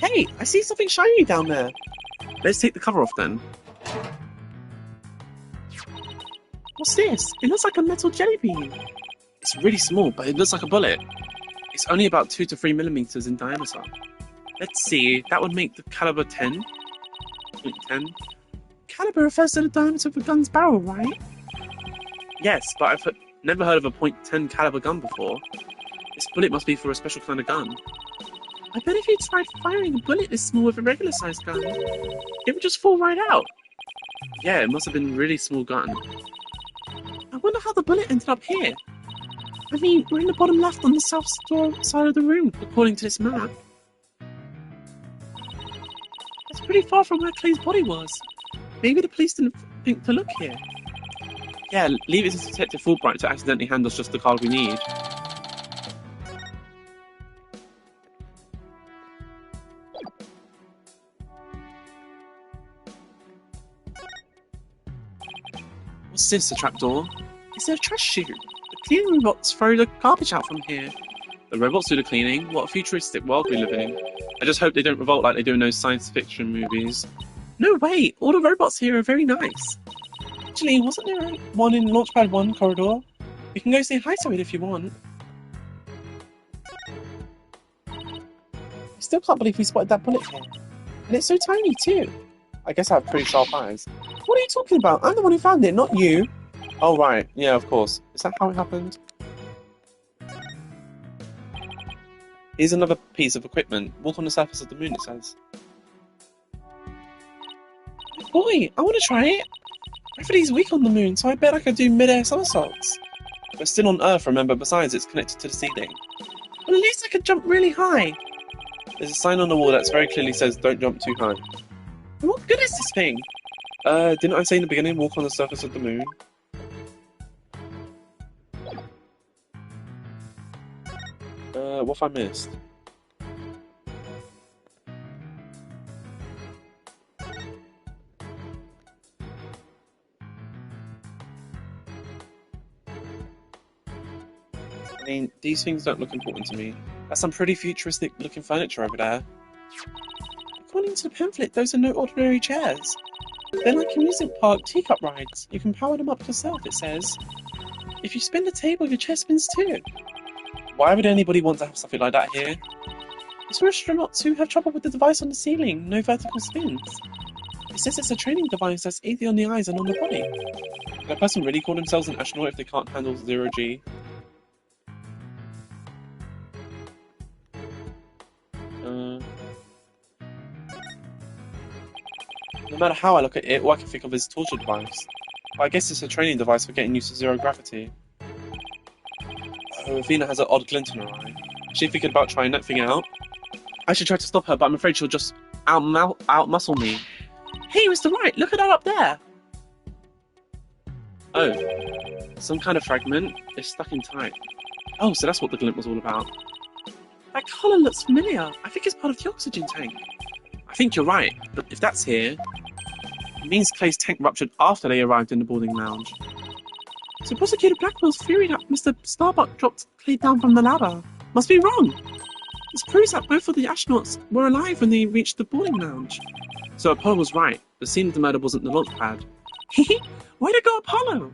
Hey, I see something shiny down there. Let's take the cover off then. What's this? It looks like a metal jelly bean. It's really small, but it looks like a bullet. It's only about 2 to 3 millimeters in diameter. Let's see, that would make the caliber 10. 10. Caliber refers to the diameter of a gun's barrel, right? Yes, but I've never heard of a .10 caliber gun before. This bullet must be for a special kind of gun. I bet if you tried firing a bullet this small with a regular sized gun, it would just fall right out. Yeah, it must have been a really small gun. I wonder how the bullet ended up here. I mean, we're in the bottom left on the south side of the room, according to this map. That's pretty far from where Clay's body was. Maybe the police didn't think to look here. Yeah, leave it to Detective Fulbright to accidentally hand us just the card we need. What's this, a trapdoor? Is there a trash chute? The cleaning robots throw the garbage out from here. The robots do the cleaning? What a futuristic world we live in. I just hope they don't revolt like they do in those science fiction movies. No way! All the robots here are very nice. Actually, wasn't there one in Launchpad 1 corridor? We can go say hi to it if you want. I still can't believe we spotted that bullet here. And it's so tiny too. I guess I have pretty sharp eyes. What are you talking about? I'm the one who found it, not you. Oh, right. Yeah, of course. Is that how it happened? Here's another piece of equipment. Walk on the surface of the moon, it says. Boy, I want to try it. Gravity's weak on the moon, so I bet I could do mid-air somersaults. We're still on Earth, remember? Besides, it's connected to the ceiling. Well, at least I could jump really high. There's a sign on the wall that very clearly says, don't jump too high. What good is this thing? Didn't I say in the beginning, walk on the surface of the moon? What have I missed? I mean, these things don't look important to me. That's some pretty futuristic looking furniture over there. According to the pamphlet, those are no ordinary chairs. They're like amusement park teacup rides. You can power them up yourself, it says. If you spin the table, your chair spins too. Why would anybody want to have something like that here? It's for astronauts who have trouble with the device on the ceiling, no vertical spins. It says it's a training device that's easy on the eyes and on the body. Can a person really call themselves an astronaut if they can't handle 0G? No matter how I look at it, all I can think of is torture device. But I guess it's a training device for getting used to zero gravity. Oh, Athena has an odd glint in her eye. Is she thinking about trying that thing out? I should try to stop her, but I'm afraid she'll just out-muscle me. Hey, Mr. Wright, look at that up there! Oh, some kind of fragment. It's stuck in tight. Oh, so that's what the glint was all about. That colour looks familiar. I think it's part of the oxygen tank. I think you're right, but if that's here, it means Clay's tank ruptured after they arrived in the boarding lounge. So Prosecutor Blackwell's theory that Mr. Starbuck dropped Clay down from the ladder must be wrong. This proves that both of the astronauts were alive when they reached the boarding lounge. So Apollo was right. The scene of the murder wasn't the launch pad. Hehe, way to go, Apollo!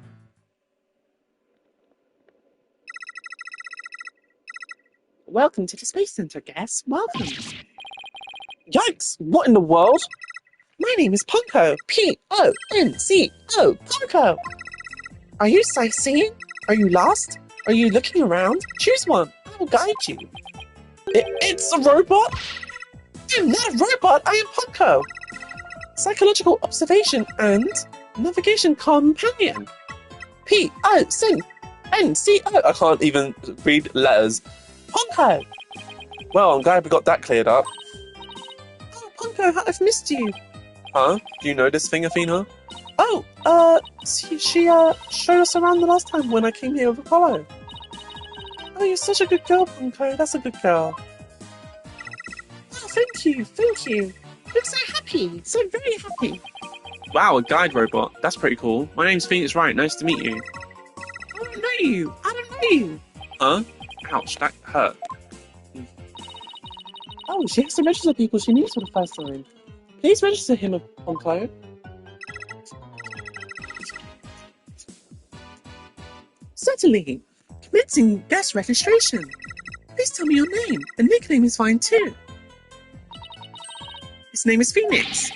Welcome to the Space Center, guests. Welcome. Yikes! What in the world? My name is Punko. P-O-N-C-O. Punko. Are you sightseeing? Are you lost? Are you looking around? Choose one. I will guide you. It's a robot? I'm not a robot. I am Punko. Psychological Observation and Navigation Companion. P-O-C-N-C-O. I can't even read letters. Ponko! Well, I'm glad we got that cleared up. Oh, Ponko, I've missed you. Huh? Do you know this thing, Athena? Oh, she showed us around the last time when I came here with Apollo. Oh, you're such a good girl, Ponko. That's a good girl. Oh, thank you. You're so happy, so very happy. Wow, a guide robot. That's pretty cool. My name's Phoenix Wright. Nice to meet you. I don't know you. Huh? Ouch, that hurt. Oh, she has to register people she meets for the first time. Please register him, Ponko. Certainly. Commencing guest registration. Please tell me your name. The nickname is fine too. His name is Phoenix.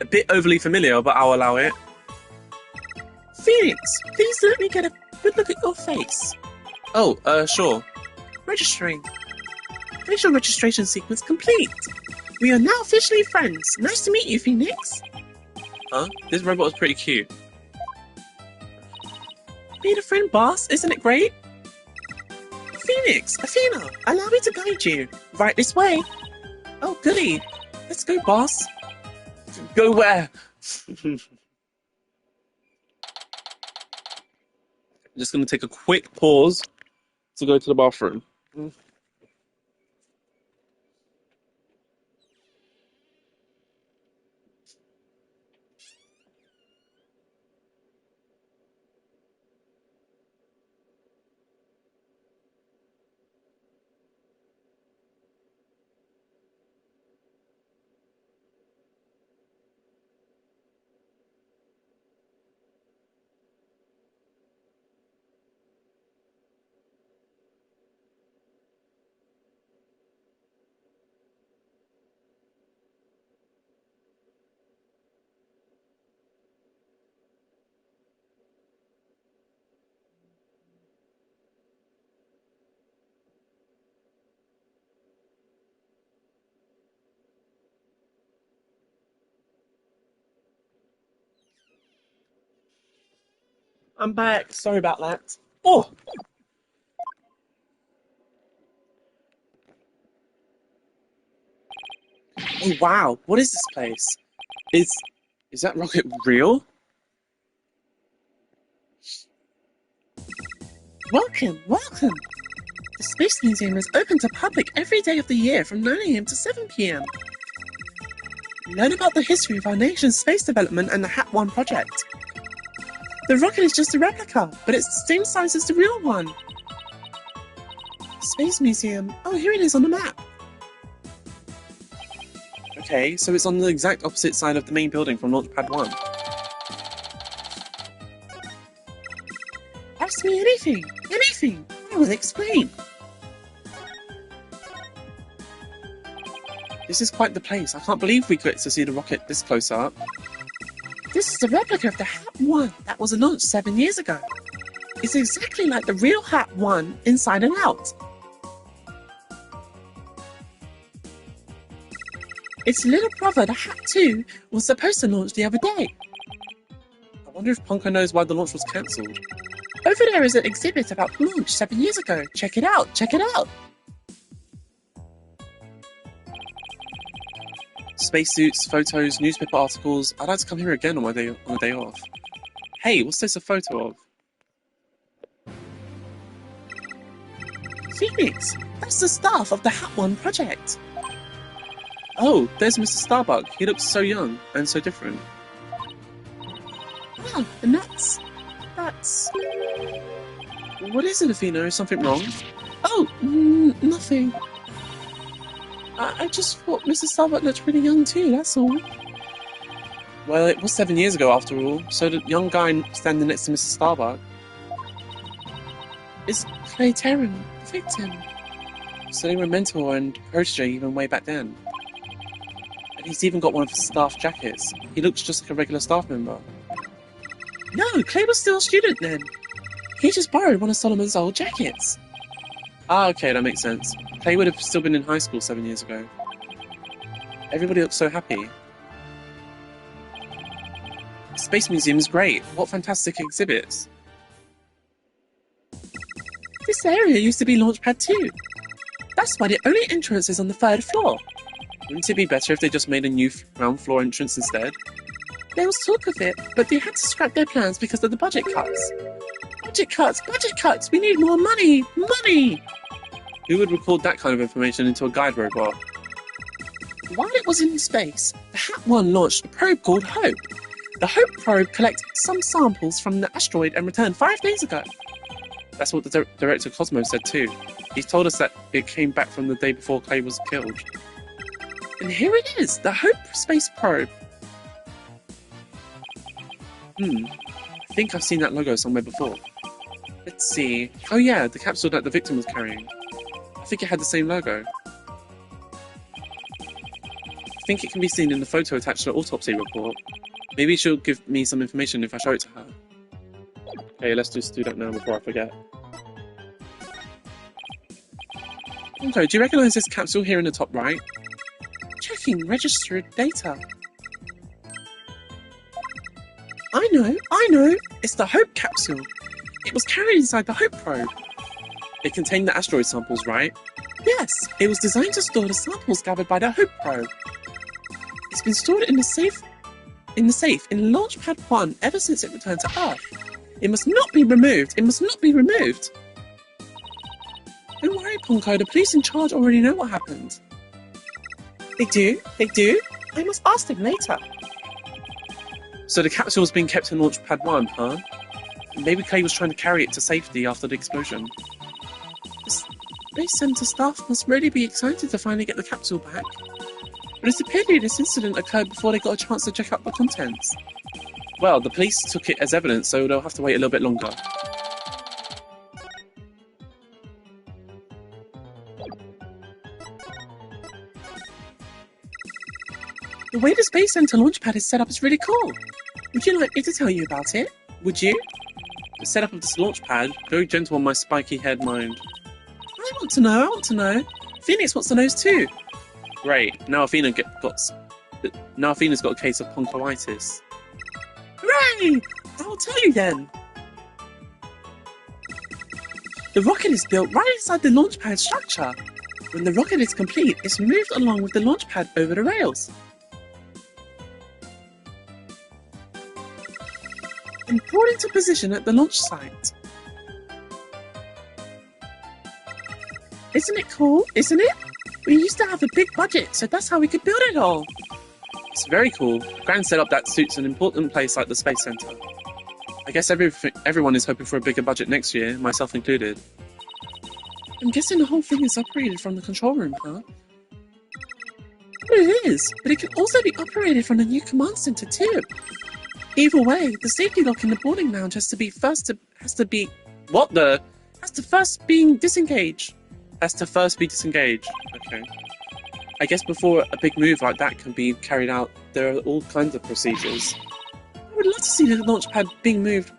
A bit overly familiar, but I'll allow it. Phoenix, please let me get a good look at your face. Oh, sure. Registering. Facial registration sequence complete. We are now officially friends. Nice to meet you, Phoenix. Huh? This robot is pretty cute. Being a friend, boss, isn't it great? Phoenix, Athena, allow me to guide you. Right this way. Oh, goody. Let's go, boss. Go where? Just gonna take a quick pause to go to the bathroom. I'm back. Sorry about that. Oh! Oh, wow. What is this place? Is that rocket real? Welcome. The Space Museum is open to public every day of the year from 9 AM to 7 PM. Learn about the history of our nation's space development and the HAT-1 project. The rocket is just a replica, but it's the same size as the real one. Space Museum. Oh, here it is on the map. Okay, so it's on the exact opposite side of the main building from Launch Pad 1. Ask me anything. I will explain. This is quite the place. I can't believe we get to see the rocket this close up. This is a replica of the HAT-1 that was launched 7 years ago. It's exactly like the real HAT-1 inside and out. Its little brother, the HAT-2, was supposed to launch the other day. I wonder if Ponko knows why the launch was cancelled. Over there is an exhibit about launch 7 years ago. Check it out. Spacesuits, photos, newspaper articles. I'd like to come here again on my day off. Hey, what's this a photo of? Phoenix, that's the staff of the HAT-1 project. Oh, there's Mr. Starbuck. He looks so young and so different. Ah, and that's... What is it, Athena? Is something wrong? Oh, nothing. I just thought Mr. Starbuck looked really young too, that's all. Well, it was 7 years ago after all, so the young guy standing next to Mr. Starbuck is Clay Terran, the victim. So they were mentor and protege even way back then. And he's even got one of his staff jackets. He looks just like a regular staff member. No, Clay was still a student then. He just borrowed one of Solomon's old jackets. Ah, okay, that makes sense. Clay would have still been in high school 7 years ago. Everybody looks so happy. Space Museum is great. What fantastic exhibits. This area used to be Launchpad 2. That's why the only entrance is on the 3rd floor. Wouldn't it be better if they just made a new ground floor entrance instead? There was talk of it, but they had to scrap their plans because of the budget cuts. Budget cuts! Budget cuts! We need more money! Money! Who would record that kind of information into a guide robot? While it was in space, the HAT-1 launched a probe called Hope. The Hope probe collected some samples from the asteroid and returned 5 days ago. That's what the director Cosmo said too. He's told us that it came back from the day before Clay was killed. And here it is, the Hope space probe. I think I've seen that logo somewhere before. Let's see. Oh yeah, the capsule that the victim was carrying. I think it had the same logo. I think it can be seen in the photo attached to the autopsy report. Maybe she'll give me some information if I show it to her. Okay, let's just do that now before I forget. Okay, do you recognise this capsule here in the top right? Checking registered data. I know! It's the Hope capsule! It was carried inside the Hope probe. It contained the asteroid samples, right? Yes, it was designed to store the samples gathered by the Hope probe. It's been stored in the safe in Launchpad 1 ever since it returned to Earth. It must not be removed! It must not be removed! Don't worry, Ponko, the police in charge already know what happened. They do? They do? I must ask them later. So the capsule was being kept in Launchpad 1, huh? Maybe Clay was trying to carry it to safety after the explosion. The Space Center staff must really be excited to finally get the capsule back. But it's a pity this incident occurred before they got a chance to check out the contents. Well, the police took it as evidence, so they'll have to wait a little bit longer. The way the Space Center launchpad is set up is really cool. Would you like me to tell you about it? Would you? The setup of this launchpad, very gentle on my spiky-haired mind. I want to know. Phoenix wants to know too. Great, now Athena's got a case of ponchoitis. Hooray! I will tell you then. The rocket is built right inside the launchpad structure. When the rocket is complete, it's moved along with the launchpad over the rails. And brought into position at the launch site. Isn't it cool? Isn't it? We used to have a big budget, so that's how we could build it all. It's very cool. A grand setup that suits an important place like the Space Center. I guess everyone is hoping for a bigger budget next year, myself included. I'm guessing the whole thing is operated from the control room, huh? It is, but it can also be operated from the new command center too. Either way, the safety lock in the boarding lounge has to first be disengaged. Okay. I guess before a big move like that can be carried out, there are all kinds of procedures. I would love to see the launch pad being moved.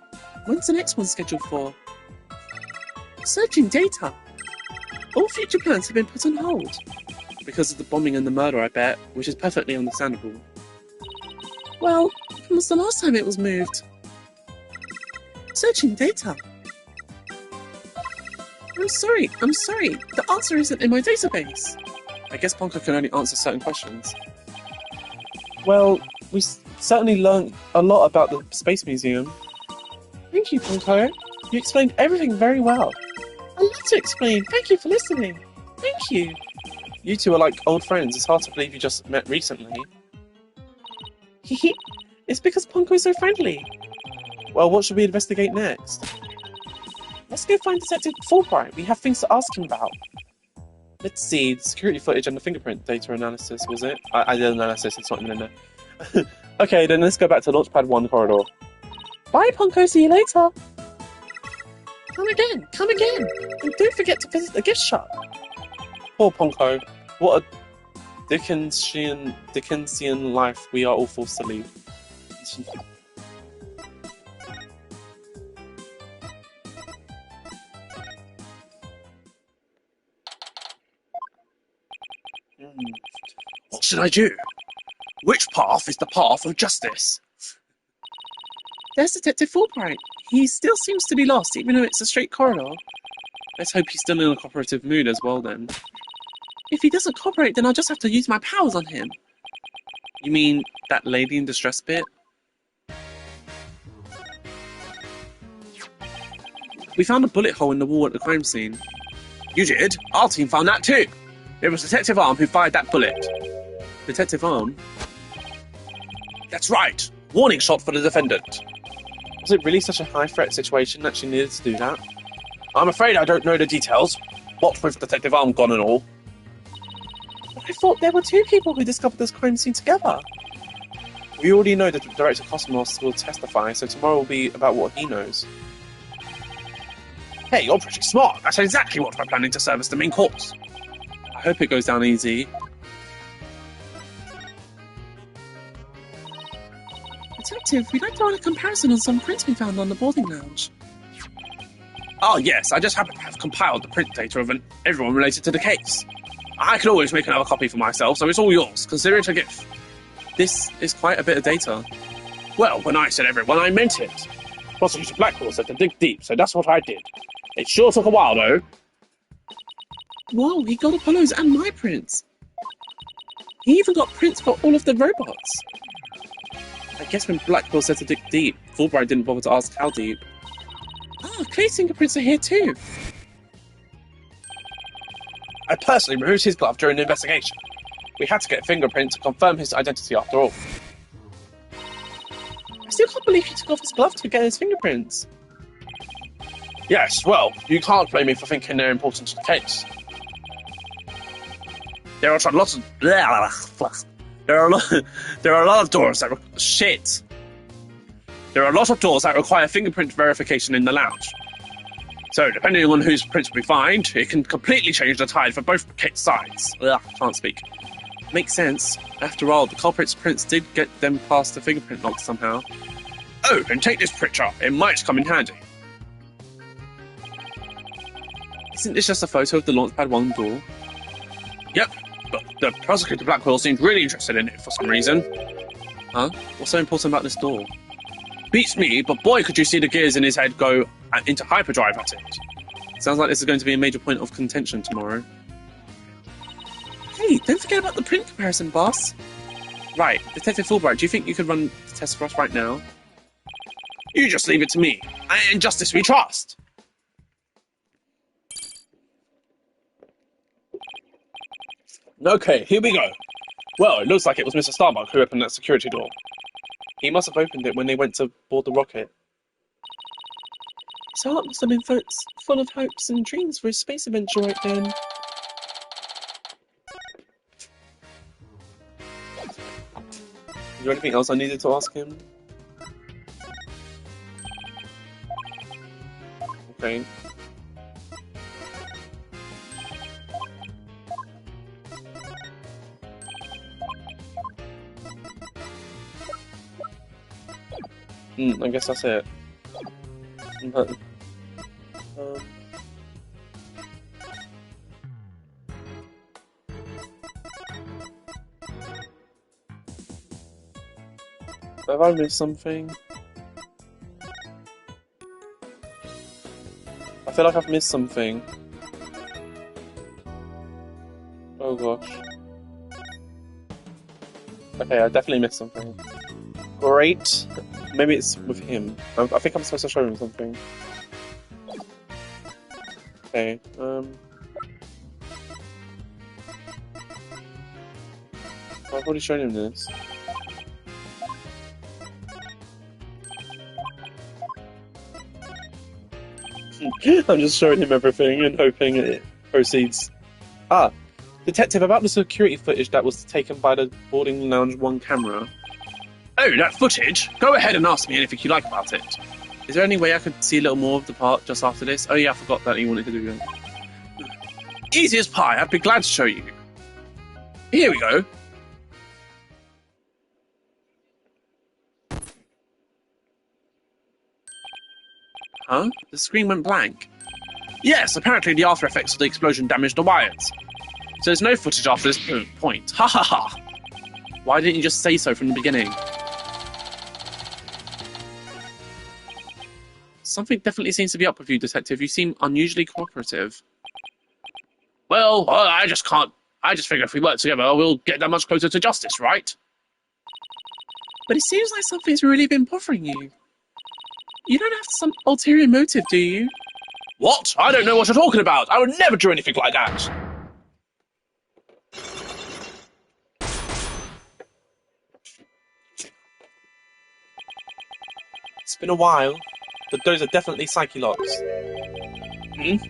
When's the next one scheduled for? Searching data. All future plans have been put on hold. Because of the bombing and the murder, I bet, which is perfectly understandable. Well, when was the last time it was moved? Searching data. I'm sorry. The answer isn't in my database. I guess Ponko can only answer certain questions. Well, we certainly learned a lot about the Space Museum. Thank you, Ponko. You explained everything very well. I love to explain. Thank you for listening. Thank you. You two are like old friends. It's hard to believe you just met recently. It's because Ponko is so friendly. Well, what should we investigate next? Let's go find Detective Fulbright. We have things to ask him about. Let's see, the security footage and the fingerprint data analysis, was it? I did analysis, it's not even in there. Okay, then let's go back to Launchpad 1 corridor. Bye, Ponko, see you later. Come again. And don't forget to visit the gift shop. Poor Ponko. What a Dickensian life we are all forced to lead. What should I do? Which path is the path of justice? There's Detective Fulbright. He still seems to be lost, even though it's a straight corridor. Let's hope he's still in a cooperative mood as well, then. If he doesn't cooperate, then I'll just have to use my powers on him. You mean that lady in distress bit? We found a bullet hole in the wall at the crime scene. You did? Our team found that too. It was Detective Arm who fired that bullet. Detective Arm? That's right. Warning shot for the defendant. Was it really such a high-threat situation that she needed to do that? I'm afraid I don't know the details. What with Detective Arm gone and all. But I thought there were two people who discovered this crime scene together. We already know that Director Cosmos will testify, so tomorrow will be about what he knows. Hey, you're pretty smart. That's exactly what we're planning to serve as the main course. I hope it goes down easy. Detective, we'd like to run a comparison on some prints we found on the boarding lounge. Oh yes, I just happen to have compiled the print data of everyone related to the case. I could always make another copy for myself, so it's all yours. Consider it a gift. This is quite a bit of data. Well, when I said everyone, I meant it. Prosecutor Blackwell said to dig deep, so that's what I did. It sure took a while, though. Whoa, he got Apollo's and my prints. He even got prints for all of the robots. I guess when Blackwell said to dig deep, Fulbright didn't bother to ask how deep. Ah, Clay's fingerprints are here too. I personally removed his glove during the investigation. We had to get a fingerprint to confirm his identity after all. I still can't believe he took off his glove to get his fingerprints. Yes, well, you can't blame me for thinking they're important to the case. There are lots of there are a lot of doors that There are a lot of doors that require fingerprint verification in the lounge. So, depending on whose prints we find, it can completely change the tide for both sides. Can't speak. Makes sense. After all, the culprit's prints did get them past the fingerprint lock somehow. Oh, and take this picture. It might come in handy. Isn't this just a photo of the Launchpad 1 door? Yep, but the prosecutor Blackwell seemed really interested in it for some reason. Huh? What's so important about this door? Beats me, but boy could you see the gears in his head go into hyperdrive at it. Sounds like this is going to be a major point of contention tomorrow. Hey, don't forget about the print comparison, boss. Right, Detective Fulbright, do you think you could run the test for us right now? You just leave it to me. In justice we trust. Okay, here we go. Well, it looks like it was Mr. Starbuck who opened that security door. He must have opened it when they went to board the rocket. His heart must have been full of hopes and dreams for his space adventure right then. Is there anything else I needed to ask him? Okay. I guess that's it. But, have I missed something? I feel like I've missed something. Oh gosh. Okay, I definitely missed something. Great. Maybe it's with him. I think I'm supposed to show him something. Okay, I've already shown him this. I'm just showing him everything and hoping it proceeds. Ah! Detective, about the security footage that was taken by the boarding lounge 1 camera. Oh, that footage? Go ahead and ask me anything you like about it. Is there any way I could see a little more of the part just after this? Oh yeah, I forgot that you wanted to do that. Easy as pie, I'd be glad to show you. Here we go. Huh? The screen went blank. Yes, apparently the after effects of the explosion damaged the wires. So there's no footage after this point. Ha ha ha. Why didn't you just say so from the beginning? Something definitely seems to be up with you, Detective. You seem unusually cooperative. Well, I just can't. I just figure if we work together, we'll get that much closer to justice, right? But it seems like something's really been bothering you. You don't have some ulterior motive, do you? What? I don't know what you're talking about. I would never do anything like that. It's been a while, but those are definitely psyche locks.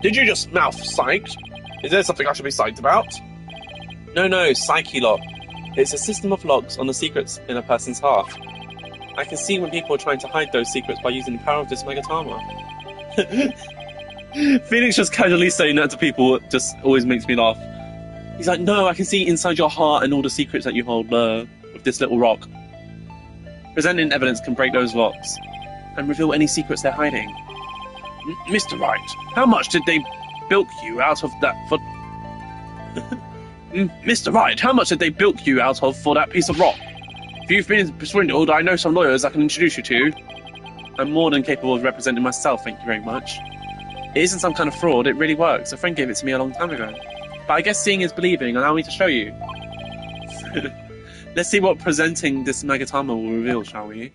Did you just mouth psych? Is there something I should be psyched about? No, psyche lock. It's a system of locks on the secrets in a person's heart. I can see when people are trying to hide those secrets by using the power of this Megatama. Phoenix just casually saying that to people just always makes me laugh. He's like, no, I can see inside your heart and all the secrets that you hold with this little rock. Presenting evidence can break those locks and reveal any secrets they're hiding. Mr. Wright, how much did they bilk you out of that for... Mr. Wright, how much did they bilk you out of for that piece of rock? If you've been swindled, I know some lawyers I can introduce you to. I'm more than capable of representing myself, thank you very much. It isn't some kind of fraud, it really works. A friend gave it to me a long time ago. But I guess seeing is believing, allow me to show you. Let's see what presenting this Megatama will reveal, shall we?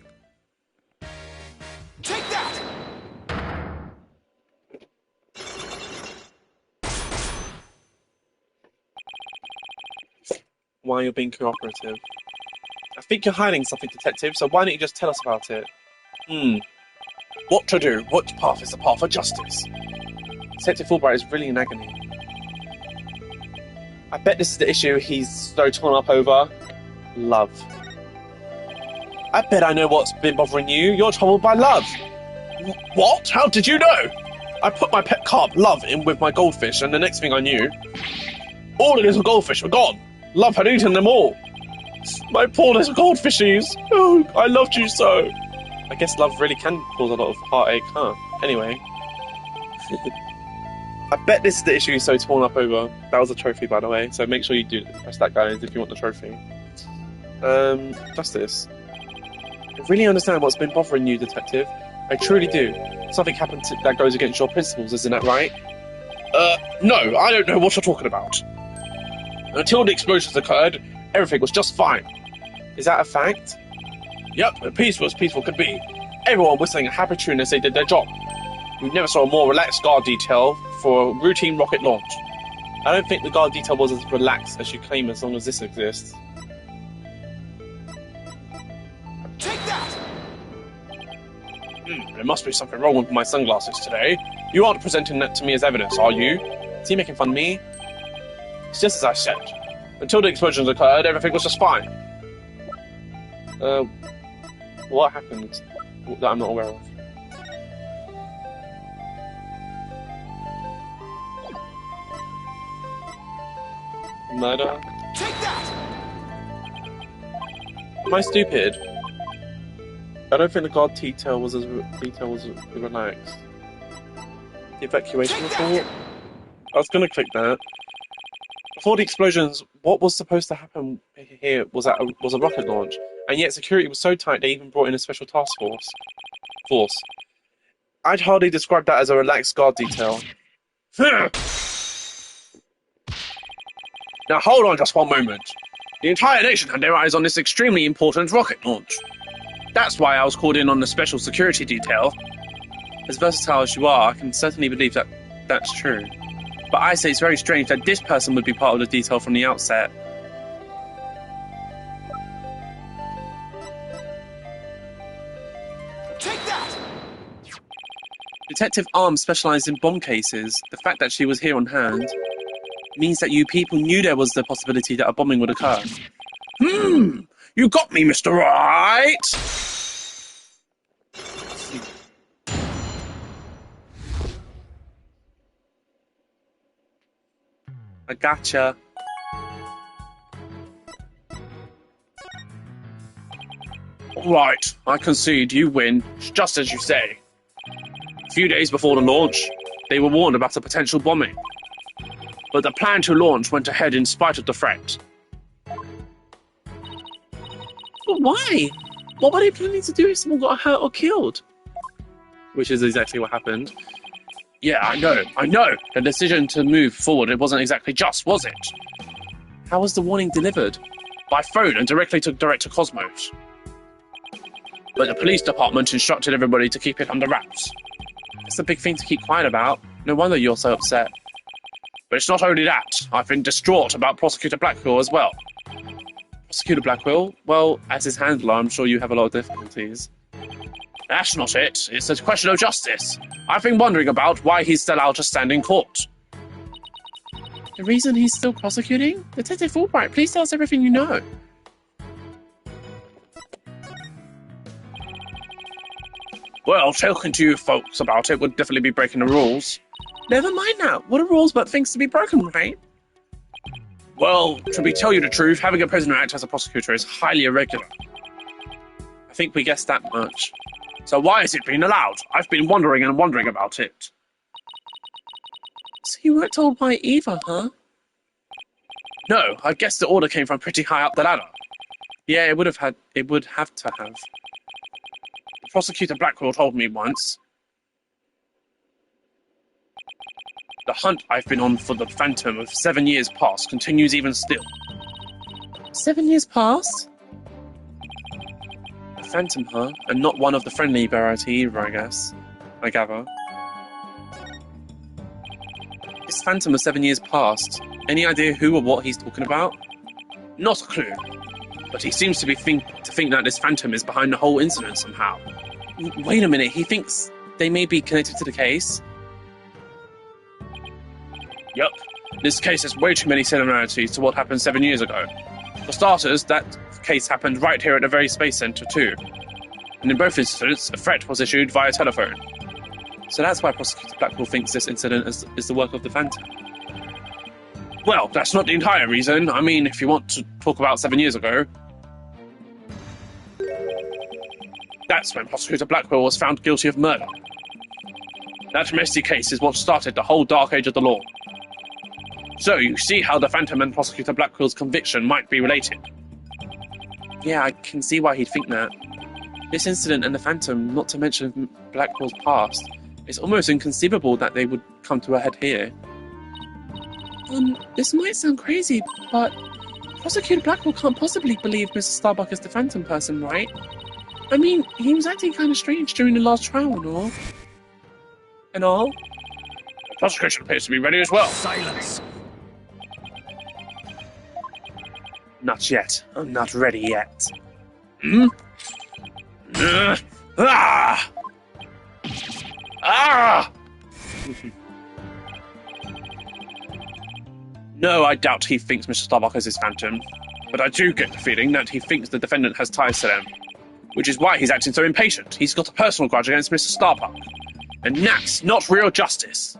Take that! Why you're being cooperative. I think you're hiding something, Detective, so why don't you just tell us about it? What to do? What path is the path of justice? Detective Fulbright is really in agony. I bet this is the issue he's so torn up over. Love. I bet I know what's been bothering you. You're troubled by love. What? How did you know? I put my pet carp, Love, in with my goldfish, and the next thing I knew, all the little goldfish were gone. Love had eaten them all. My poor little goldfishies. Oh, I loved you so. I guess love really can cause a lot of heartache, huh? Anyway. I bet this is the issue he's so torn up over. That was a trophy, by the way, so make sure you do press that, guys, if you want the trophy. Justice. I really understand what's been bothering you, Detective. I truly do. Something happened that goes against your principles, isn't that right? No, I don't know what you're talking about. Until the explosions occurred, everything was just fine. Is that a fact? Yep, peaceful as peaceful could be. Everyone whistling a happy tune as they did their job. We never saw a more relaxed guard detail for a routine rocket launch. I don't think the guard detail was as relaxed as you claim as long as this exists. Take that! There must be something wrong with my sunglasses today. You aren't presenting that to me as evidence, are you? Is he making fun of me? It's just as I said. Until the explosions occurred, everything was just fine. What happened that I'm not aware of? Murder? Take that! Am I stupid? I don't think the guard detail was relaxed. The evacuation report? I was gonna click that. Before the explosions, what was supposed to happen here was a rocket launch, and yet security was so tight they even brought in a special task force. I'd hardly describe that as a relaxed guard detail. Now hold on just one moment. The entire nation had their eyes on this extremely important rocket launch. That's why I was called in on the special security detail. As versatile as you are, I can certainly believe that that's true. But I say it's very strange that this person would be part of the detail from the outset. Take that! Detective Arms specialized in bomb cases. The fact that she was here on hand means that you people knew there was the possibility that a bombing would occur. You got me, Mr. Wright! I gotcha. Right, I concede, you win, just as you say. A few days before the launch, they were warned about a potential bombing. But the plan to launch went ahead in spite of the threat. But why? What were they planning to do if someone got hurt or killed? which is exactly what happened. Yeah, I know. The decision to move forward, it wasn't exactly just, was it? How was the warning delivered? By phone and directly to Director Cosmos. But the police department instructed everybody to keep it under wraps. It's a big thing to keep quiet about. No wonder you're so upset. But it's not only that. I've been distraught about Prosecutor Blackwell as well. Prosecutor Blackwell? Well, as his handler, I'm sure you have a lot of difficulties. That's not it. It's a question of justice. I've been wondering about why he's still out to stand in court. The reason he's still prosecuting? Detective Fulbright, please tell us everything you know. Well, talking to you folks about it would definitely be breaking the rules. Never mind now. What are rules but things to be broken, right? Well, to tell you the truth, having a prisoner act as a prosecutor is highly irregular. I think we guessed that much. So why is it being allowed? I've been wondering about it. So you weren't told by Eva, huh? No, I guess the order came from pretty high up the ladder. Yeah, it would have to have. Prosecutor Blackwell told me once. The hunt I've been on for the Phantom of 7 years past continues even still. 7 years past? A Phantom, huh? And not one of the friendly variety either, I guess. I gather. This Phantom of 7 years past. Any idea who or what he's talking about? Not a clue. But he seems to think that this Phantom is behind the whole incident somehow. Wait a minute, he thinks they may be connected to the case? Yup. This case has way too many similarities to what happened 7 years ago. For starters, that case happened right here at the very Space Center too. And in both incidents, a threat was issued via telephone. So that's why Prosecutor Blackwell thinks this incident is the work of the Phantom. Well, that's not the entire reason. I mean, if you want to talk about 7 years ago, that's when Prosecutor Blackwell was found guilty of murder. That messy case is what started the whole dark age of the law. So you see how the Phantom and Prosecutor Blackwell's conviction might be related. Yeah, I can see why he'd think that. This incident and the Phantom, not to mention Blackwell's past, it's almost inconceivable that they would come to a head here. This might sound crazy, but Prosecutor Blackwell can't possibly believe Mr. Starbuck is the Phantom person, right? I mean, he was acting kind of strange during the last trial and all. The prosecution appears to be ready as well. Silence. Not yet. I'm not ready yet. Ah! Ah! No, I doubt he thinks Mr. Starbuck is his Phantom. But I do get the feeling that he thinks the defendant has ties to them. Which is why he's acting so impatient. He's got a personal grudge against Mr. Starbuck. And that's not real justice.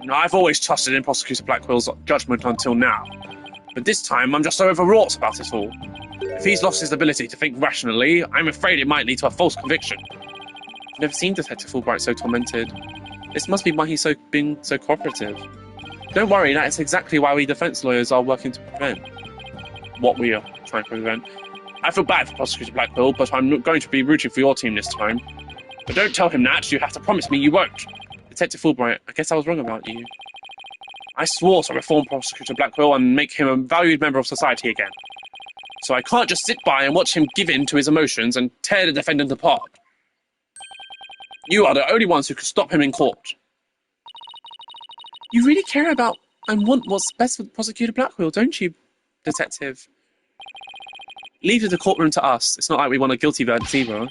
Now, I've always trusted in Prosecutor Blackwell's judgment until now. But this time, I'm just so overwrought about it all. If he's lost his ability to think rationally, I'm afraid it might lead to a false conviction. I've never seen Detective Fulbright so tormented. This must be why he's been so cooperative. Don't worry, that is exactly why we defense lawyers are working to prevent what we are trying to prevent. I feel bad for Prosecutor Blackwell, but I'm going to be rooting for your team this time. But don't tell him that, you have to promise me you won't. Detective Fulbright, I guess I was wrong about you. I swore to reform Prosecutor Blackwell and make him a valued member of society again. So I can't just sit by and watch him give in to his emotions and tear the defendant apart. You are the only ones who can stop him in court. You really care about and want what's best for Prosecutor Blackwell, don't you, Detective? Leave the courtroom to us. It's not like we want a guilty verdict either.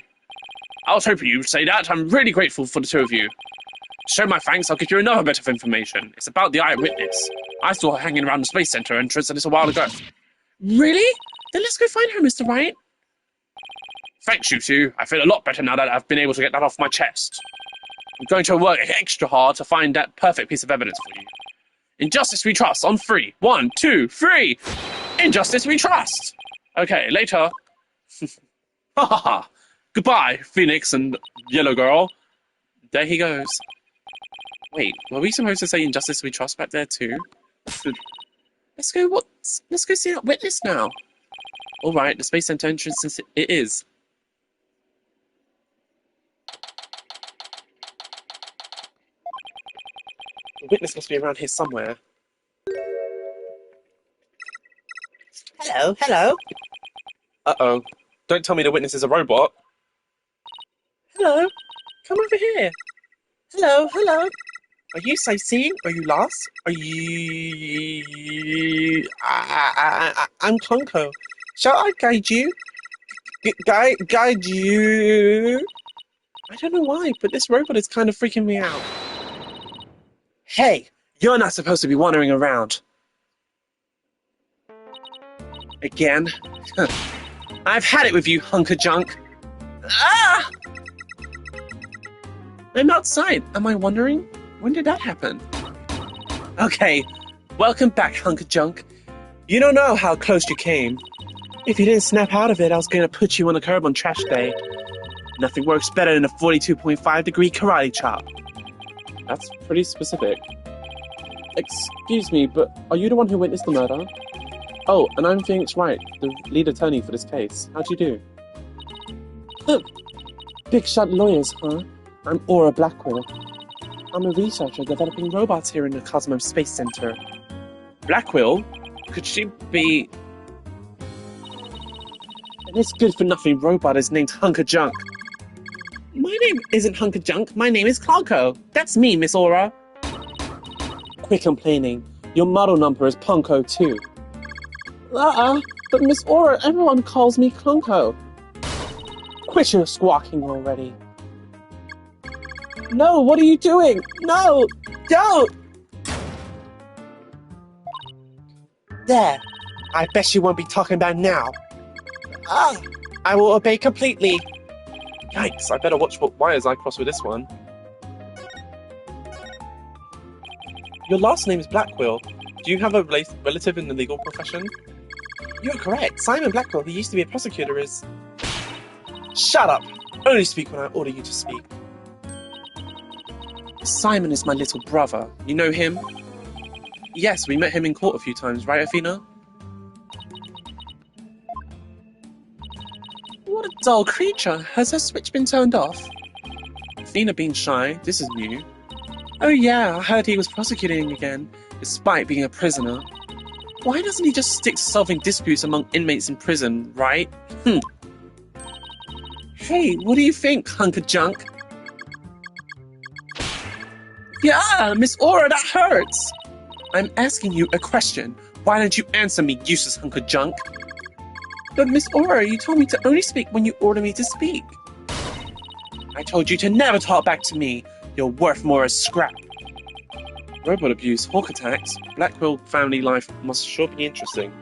I was hoping you'd say that. I'm really grateful for the two of you. To show my thanks, I'll give you another bit of information. It's about the eyewitness. I saw her hanging around the Space Center entrance a little while ago. Really? Then let's go find her, Mr. Wright. Thanks, you two. I feel a lot better now that I've been able to get that off my chest. I'm going to work extra hard to find that perfect piece of evidence for you. In justice we trust, on 3. 1, 2, 3! In justice we trust! Okay, later. Ha ha ha. Goodbye, Phoenix and Yellow Girl. There he goes. Wait, were we supposed to say in justice we trust back there too? Let's go see that witness now. Alright, the Space Center entrance it is. The witness must be around here somewhere. Hello, hello. Uh-oh. Don't tell me the witness is a robot. Hello. Come over here. Hello, hello. Are you sightseeing? Are you lost? Are you... I'm Conco. Shall I guide you? Guide you? I don't know why, but this robot is kind of freaking me out. Hey, you're not supposed to be wandering around. Again? I've had it with you, hunk of junk. Ah! I'm outside. Am I wandering? When did that happen? Okay, welcome back, hunk of junk. You don't know how close you came. If you didn't snap out of it, I was going to put you on the curb on trash day. Nothing works better than a 42.5-degree karate chop. That's pretty specific. Excuse me, but are you the one who witnessed the murder? Oh, and I'm Phoenix Wright, the lead attorney for this case. How'd you do? Big shot lawyers, huh? I'm Aura Blackwell. I'm a researcher developing robots here in the Cosmos Space Center. Blackwell? Could she be... This good-for-nothing robot is named Hunk of Junk. My name isn't Hunk of Junk. My name is Conco. That's me, Miss Aura. Quit complaining. Your model number is Punko too. But Miss Aura, everyone calls me Conco. Quit your squawking already. No, what are you doing? No, don't! There. I bet you won't be talking about now. I will obey completely. Yikes, I better watch what wires I cross with this one. Your last name is Blackwell. Do you have a relative in the legal profession? You're correct. Simon Blackwell, who used to be a prosecutor, is... Shut up! Only speak when I order you to speak. Simon is my little brother. You know him? Yes, we met him in court a few times, right, Athena? What a dull creature. Has her switch been turned off? Athena being shy, this is new. Oh yeah, I heard he was prosecuting again, despite being a prisoner. Why doesn't he just stick to solving disputes among inmates in prison, right? Hey, what do you think, hunk of junk? Yeah, Miss Aura, that hurts! I'm asking you a question. Why don't you answer me, useless hunk of junk? But Miss Aura, you told me to only speak when you order me to speak. I told you to never talk back to me. You're worth more as scrap. Robot abuse, hawk attacks, Blackwell family life must sure be interesting.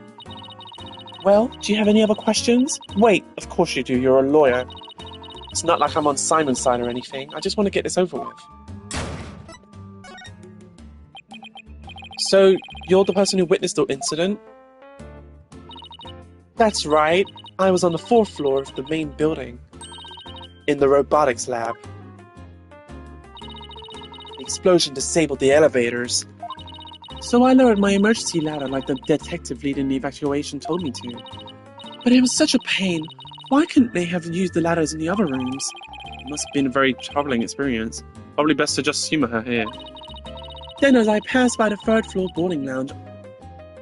Well, do you have any other questions? Wait, of course you do, you're a lawyer. It's not like I'm on Simon's side or anything, I just want to get this over with. So, you're the person who witnessed the incident? That's right, I was on the 4th floor of the main building, in the robotics lab. The explosion disabled the elevators. So I lowered my emergency ladder like the detective leading the evacuation told me to. But it was such a pain. Why couldn't they have used the ladders in the other rooms? It must have been a very troubling experience. Probably best to just humor her here. Then as I passed by the 3rd floor boarding lounge,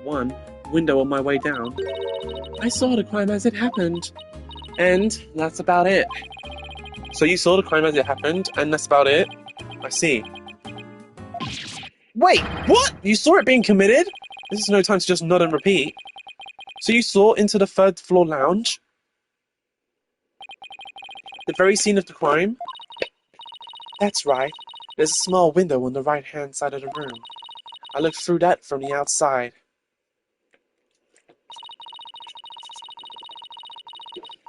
one window on my way down, I saw the crime as it happened. And that's about it. So you saw the crime as it happened, and that's about it? I see. Wait, what? You saw it being committed? This is no time to just nod and repeat. So you saw into the 3rd floor lounge? The very scene of the crime? That's right. There's a small window on the right-hand side of the room. I looked through that from the outside.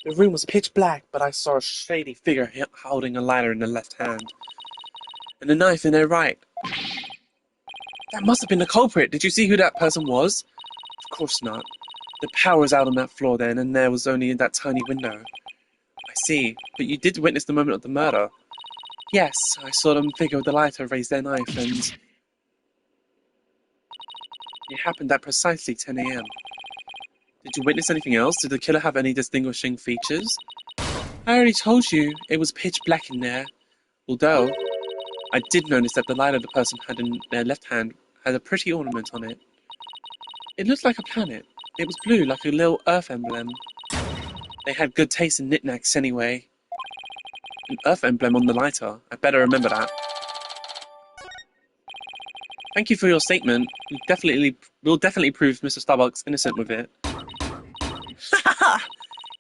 The room was pitch black, but I saw a shady figure holding a lighter in the left hand, and a knife in their right. That must have been the culprit. Did you see who that person was? Of course not. The power was out on that floor then, and there was only that tiny window. I see, but you did witness the moment of the murder. Yes, I saw them figure with the lighter raise their knife, and... It happened at precisely 10 a.m. Did you witness anything else? Did the killer have any distinguishing features? I already told you, it was pitch black in there. Although, I did notice that the lighter the person had in their left hand had a pretty ornament on it. It looked like a planet. It was blue, like a little Earth emblem. They had good taste in knickknacks anyway. An Earth emblem on the lighter. I better remember that. Thank you for your statement. We'll definitely prove Mr. Starbucks innocent with it.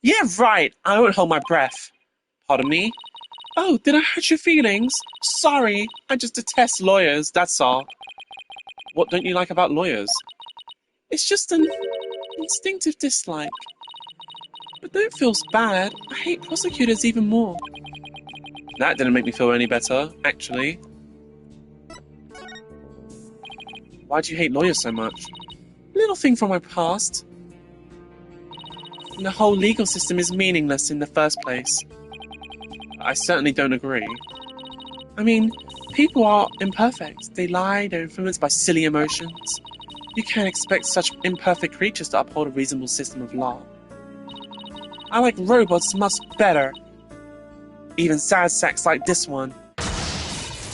Yeah, right. I won't hold my breath. Pardon me? Oh, did I hurt your feelings? Sorry, I just detest lawyers, that's all. What don't you like about lawyers? It's just an instinctive dislike. But don't feel bad. I hate prosecutors even more. That didn't make me feel any better, actually. Why do you hate lawyers so much? Little thing from my past. The whole legal system is meaningless in the first place. I certainly don't agree. I mean, people are imperfect. They lie, they're influenced by silly emotions. You can't expect such imperfect creatures to uphold a reasonable system of law. I like robots much better. Even sad sacks like this one.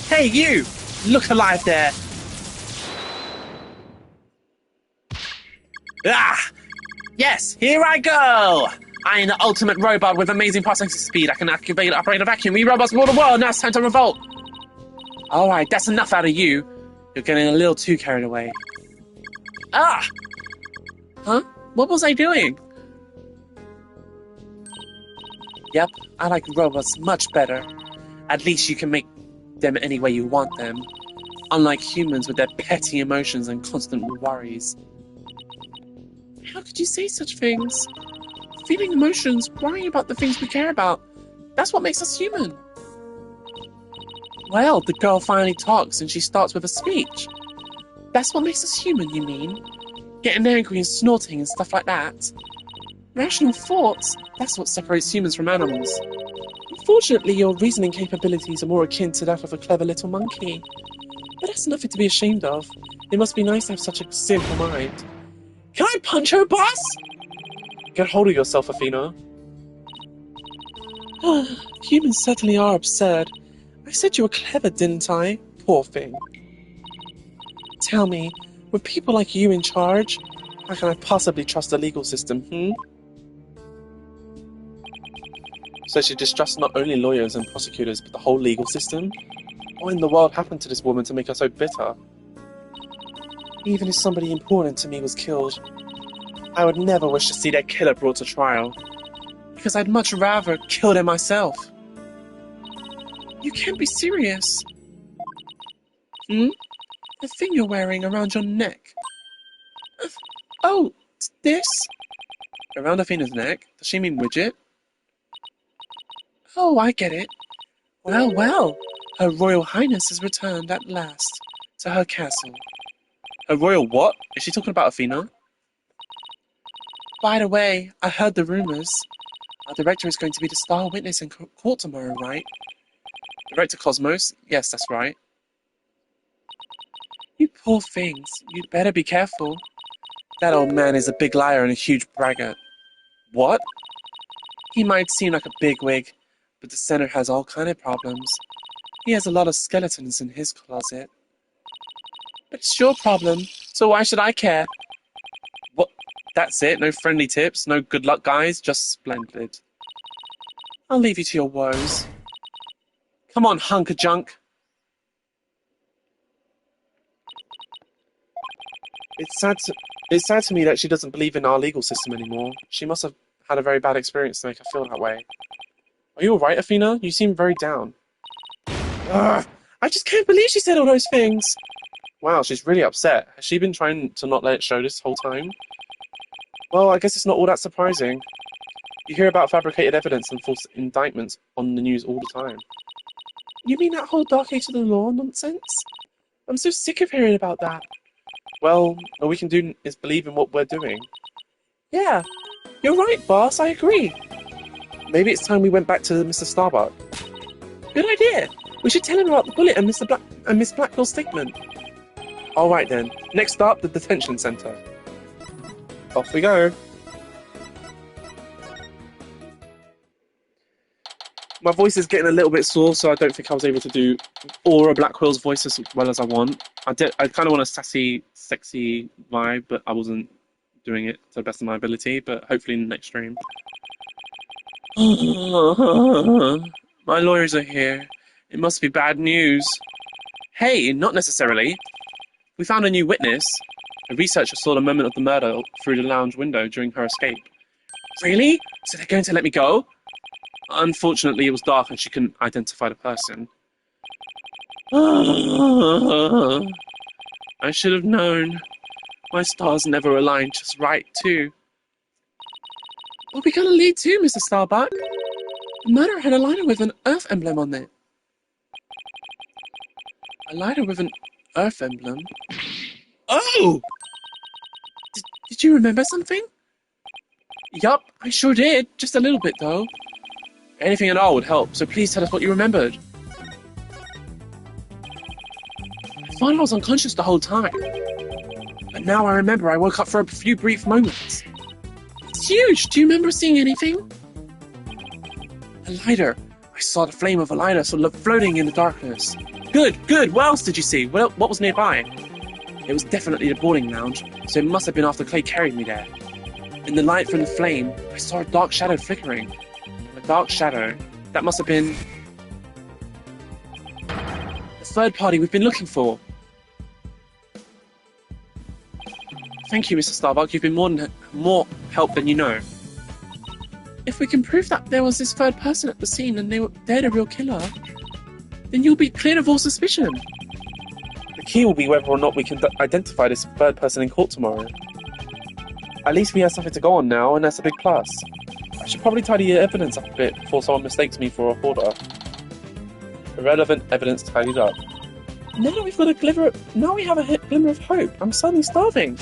Hey, you! Look alive there! Ah! Yes, here I go! I am the ultimate robot with amazing processing speed. I can operate a vacuum. We robots rule the world. Now it's time to revolt. Alright, that's enough out of you. You're getting a little too carried away. Ah! Huh? What was I doing? Yep, I like robots much better. At least you can make them any way you want them. Unlike humans with their petty emotions and constant worries. How could you say such things? Feeling emotions, worrying about the things we care about. That's what makes us human. Well, the girl finally talks and she starts with a speech. That's what makes us human, you mean? Getting angry and snorting and stuff like that. Rational thoughts, that's what separates humans from animals. Unfortunately, your reasoning capabilities are more akin to that of a clever little monkey. But that's nothing to be ashamed of. It must be nice to have such a simple mind. Can I punch her, boss? Get hold of yourself, Athena. Humans certainly are absurd. I said you were clever, didn't I? Poor thing. Tell me, with people like you in charge, how can I possibly trust the legal system, So she distrusts not only lawyers and prosecutors, but the whole legal system? What in the world happened to this woman to make her so bitter? Even if somebody important to me was killed, I would never wish to see their killer brought to trial, because I'd much rather kill them myself. You can't be serious. The thing you're wearing around your neck. Oh, this? Around Athena's neck? Does she mean widget? Oh, I get it. Well, well, Her Royal Highness has returned at last to her castle. Her Royal what? Is she talking about Athena? By the way, I heard the rumors. Our director is going to be the star witness in court tomorrow, right? Director Cosmos? Yes, that's right. You poor things. You'd better be careful. That old man is a big liar and a huge braggart. What? He might seem like a bigwig, but the center has all kind of problems. He has a lot of skeletons in his closet. But it's your problem, so why should I care? What? That's it? No friendly tips? No good luck, guys? Just splendid. I'll leave you to your woes. Come on, hunk of junk. It's sad to me that she doesn't believe in our legal system anymore. She must have had a very bad experience to make her feel that way. Are you alright, Athena? You seem very down. Ugh, I just can't believe she said all those things. Wow, she's really upset. Has she been trying to not let it show this whole time? Well, I guess it's not all that surprising. You hear about fabricated evidence and false indictments on the news all the time. You mean that whole dark age of the law nonsense? I'm so sick of hearing about that. Well, all we can do is believe in what we're doing. Yeah, you're right, boss, I agree. Maybe it's time we went back to Mr. Starbuck. Good idea. We should tell him about the bullet and Miss Blackwell's statement. Alright then, next up, the detention center. Off we go. My voice is getting a little bit sore, so I don't think I was able to do Aura Blackwell's voice as well as I want. I kind of want a sassy, sexy vibe, but I wasn't doing it to the best of my ability. But hopefully in the next stream. My lawyers are here. It must be bad news. Hey, not necessarily. We found a new witness. A researcher saw the moment of the murder through the lounge window during her escape. Really? So they're going to let me go? Unfortunately, it was dark and she couldn't identify the person. I should have known. My stars never aligned just right, too. What are we gonna lead to, Mr. Starbuck? The murderer had a lighter with an Earth emblem on it. A lighter with an Earth emblem? Oh! Did you remember something? Yup, I sure did. Just a little bit, though. Anything at all would help, so please tell us what you remembered. I thought I was unconscious the whole time. But now I remember I woke up for a few brief moments. It's huge! Do you remember seeing anything? A lighter. I saw the flame of a lighter sort of floating in the darkness. Good. What else did you see? What was nearby? It was definitely the boarding lounge, so it must have been after Clay carried me there. In the light from the flame, I saw a dark shadow flickering. A dark shadow. That must have been the third party we've been looking for. Thank you, Mr. Starbuck. You've been more help than you know. If we can prove that there was this third person at the scene and they're the real killer, then you'll be cleared of all suspicion. The key will be whether or not we can identify this third person in court tomorrow. At least we have something to go on now, and that's a big plus. I should probably tidy the evidence up a bit before someone mistakes me for a hoarder. Irrelevant evidence tidied up. Now we have a glimmer of hope. I'm suddenly starving.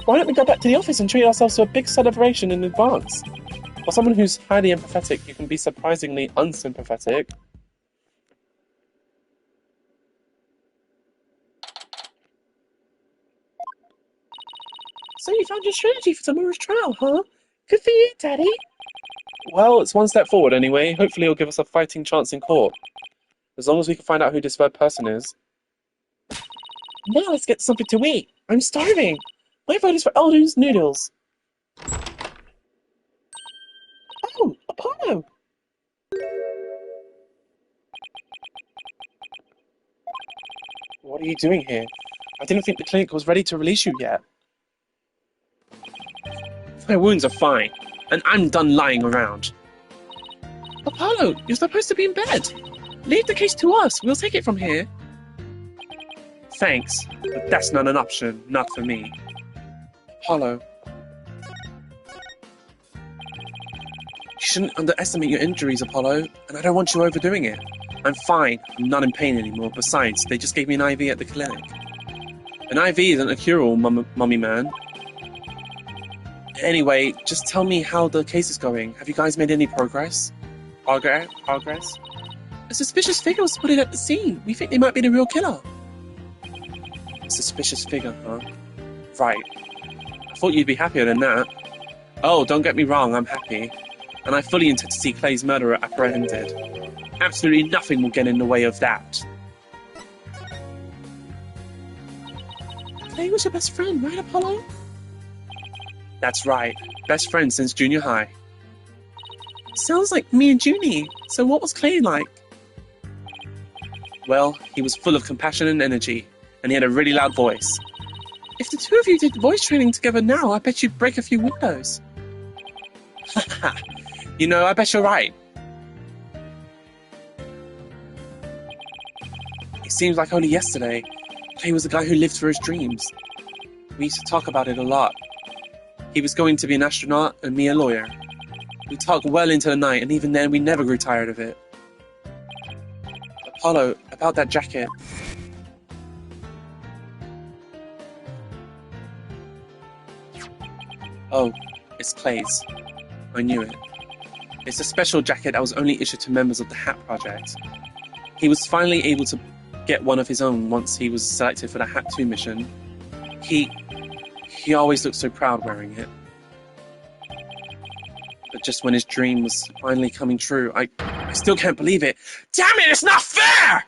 Why don't we go back to the office and treat ourselves to a big celebration in advance? For someone who's highly empathetic, you can be surprisingly unsympathetic. So you found your strategy for tomorrow's trial, huh? Good for you, Daddy. Well, it's one step forward anyway. Hopefully it'll give us a fighting chance in court. As long as we can find out who this third person is. Now let's get something to eat. I'm starving. My vote is for Eldon's noodles. Oh, Apollo! What are you doing here? I didn't think the clinic was ready to release you yet. My wounds are fine, and I'm done lying around. Apollo, you're supposed to be in bed. Leave the case to us. We'll take it from here. Thanks, but that's not an option. Not for me. Apollo. You shouldn't underestimate your injuries, Apollo, and I don't want you overdoing it. I'm fine. I'm not in pain anymore. Besides, they just gave me an IV at the clinic. An IV isn't a cure-all, mummy man. Anyway, just tell me how the case is going. Have you guys made any progress? Progress? A suspicious figure was spotted at the scene. We think they might be the real killer. A suspicious figure, huh? Right. I thought you'd be happier than that. Oh, don't get me wrong, I'm happy. And I fully intend to see Clay's murderer apprehended. Absolutely nothing will get in the way of that. Clay was your best friend, right, Apollo? That's right. Best friend since junior high. Sounds like me and Junie. So what was Clay like? Well, he was full of compassion and energy, and he had a really loud voice. If the two of you did voice training together now, I bet you'd break a few windows. You know, I bet you're right. It seems like only yesterday, Clay was the guy who lived through his dreams. We used to talk about it a lot. He was going to be an astronaut and me a lawyer. We talked well into the night, and even then we never grew tired of it. Apollo, about that jacket. Oh, it's Clay's. I knew it. It's a special jacket that was only issued to members of the Hat Project. He was finally able to get one of his own once he was selected for the Hat 2 mission. He always looked so proud wearing it. But just when his dream was finally coming true, I still can't believe it. Damn it, it's not fair!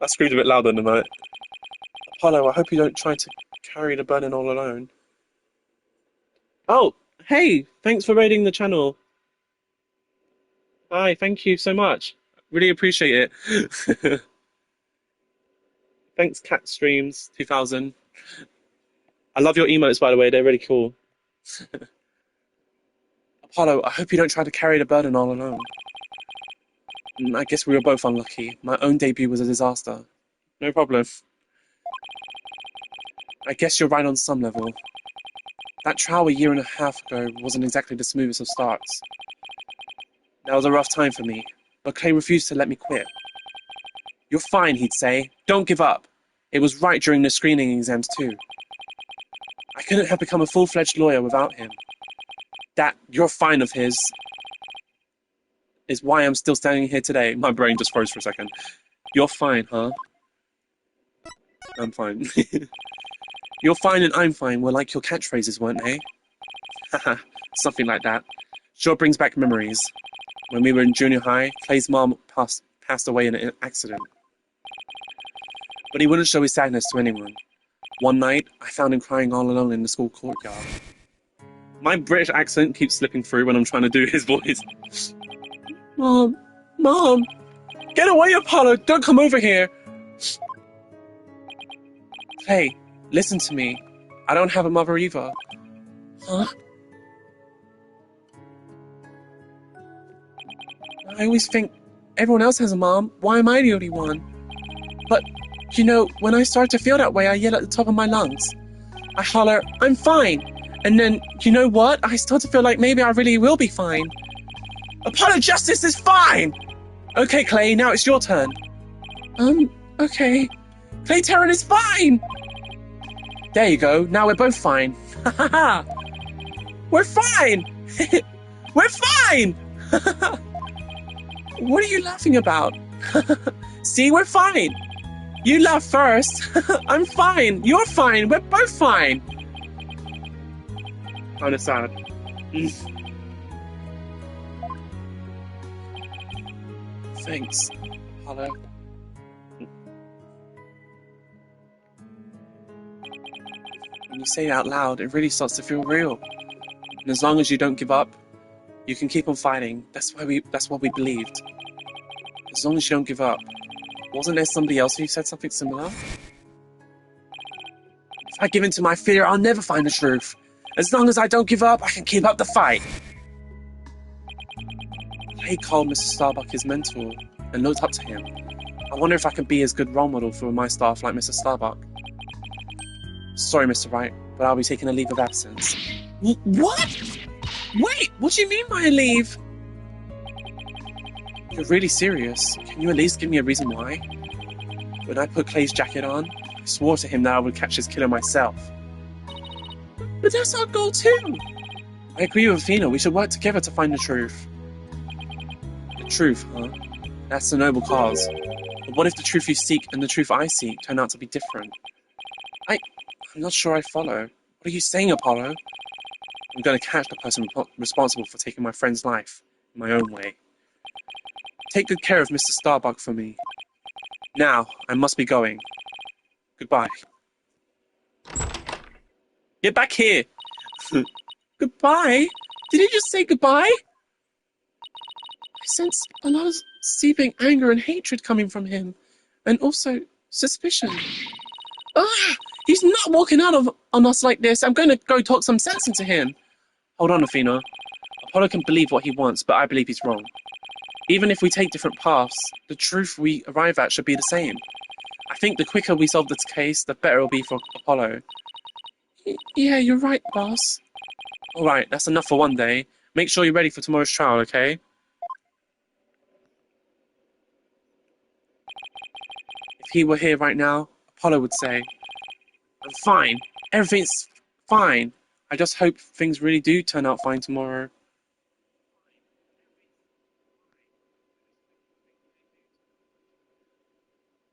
I screamed a bit louder tonight. Apollo, I hope you don't try to carry the burden all alone. Oh, hey, thanks for raiding the channel. Hi, thank you so much. Really appreciate it. Thanks, Cat Streams 2000. I love your emotes, by the way, they're really cool. Apollo, I hope you don't try to carry the burden all alone. I guess we were both unlucky. My own debut was a disaster. No problem. I guess you're right on some level. That trial a year and a half ago wasn't exactly the smoothest of starts. That was a rough time for me, but Clay refused to let me quit. You're fine, he'd say. Don't give up. It was right during the screening exams too. I couldn't have become a full-fledged lawyer without him. That "you're fine" of his is why I'm still standing here today. My brain just froze for a second. You're fine, huh? I'm fine. You're fine and I'm fine were like your catchphrases, weren't they? Haha, something like that. Sure brings back memories. When we were in junior high, Clay's mom passed away in an accident. But he wouldn't show his sadness to anyone. One night, I found him crying all alone in the school courtyard. My British accent keeps slipping through when I'm trying to do his voice. Mom, Mom, get away, Apollo, don't come over here. Clay, listen to me. I don't have a mother either. Huh? I always think everyone else has a mom. Why am I the only one? But, you know, when I start to feel that way, I yell at the top of my lungs. I holler, I'm fine. And then, you know what? I start to feel like maybe I really will be fine. Apollo Justice is fine! Okay, Clay, now it's your turn. Okay. Clay Terran is fine! There you go, now we're both fine. Ha ha ha! We're fine! We're fine! What are you laughing about? See, we're fine. You laugh first. I'm fine. You're fine. We're both fine. Kind of sad. Thanks, Apollo. When you say it out loud, it really starts to feel real. And as long as you don't give up, you can keep on fighting. That's what we believed. As long as you don't give up. Wasn't there somebody else who said something similar? If I give in to my fear, I'll never find the truth. As long as I don't give up, I can keep up the fight. Clay called Mr. Starbuck his mentor and looked up to him. I wonder if I can be a good role model for my staff like Mr. Starbuck. Sorry, Mr. Wright, but I'll be taking a leave of absence. What? Wait, what do you mean by a leave? You're really serious. Can you at least give me a reason why? When I put Clay's jacket on, I swore to him that I would catch his killer myself. But that's our goal too! I agree with Athena, we should work together to find the truth. The truth, huh? That's a noble cause. But what if the truth you seek and the truth I seek turn out to be different? I'm not sure I follow. What are you saying, Apollo? I'm going to catch the person responsible for taking my friend's life in my own way. Take good care of Mr. Starbuck for me. Now, I must be going. Goodbye. Get back here! Goodbye? Did he just say goodbye? I sense a lot of seeping anger and hatred coming from him. And also, suspicion. Ah! He's not walking out on us like this. I'm going to go talk some sense into him. Hold on, Athena. Apollo can believe what he wants, but I believe he's wrong. Even if we take different paths, the truth we arrive at should be the same. I think the quicker we solve this case, the better it'll be for Apollo. Yeah, you're right, boss. Alright, that's enough for one day. Make sure you're ready for tomorrow's trial, okay? If he were here right now, Apollo would say, I'm fine. Everything's fine. I just hope things really do turn out fine tomorrow.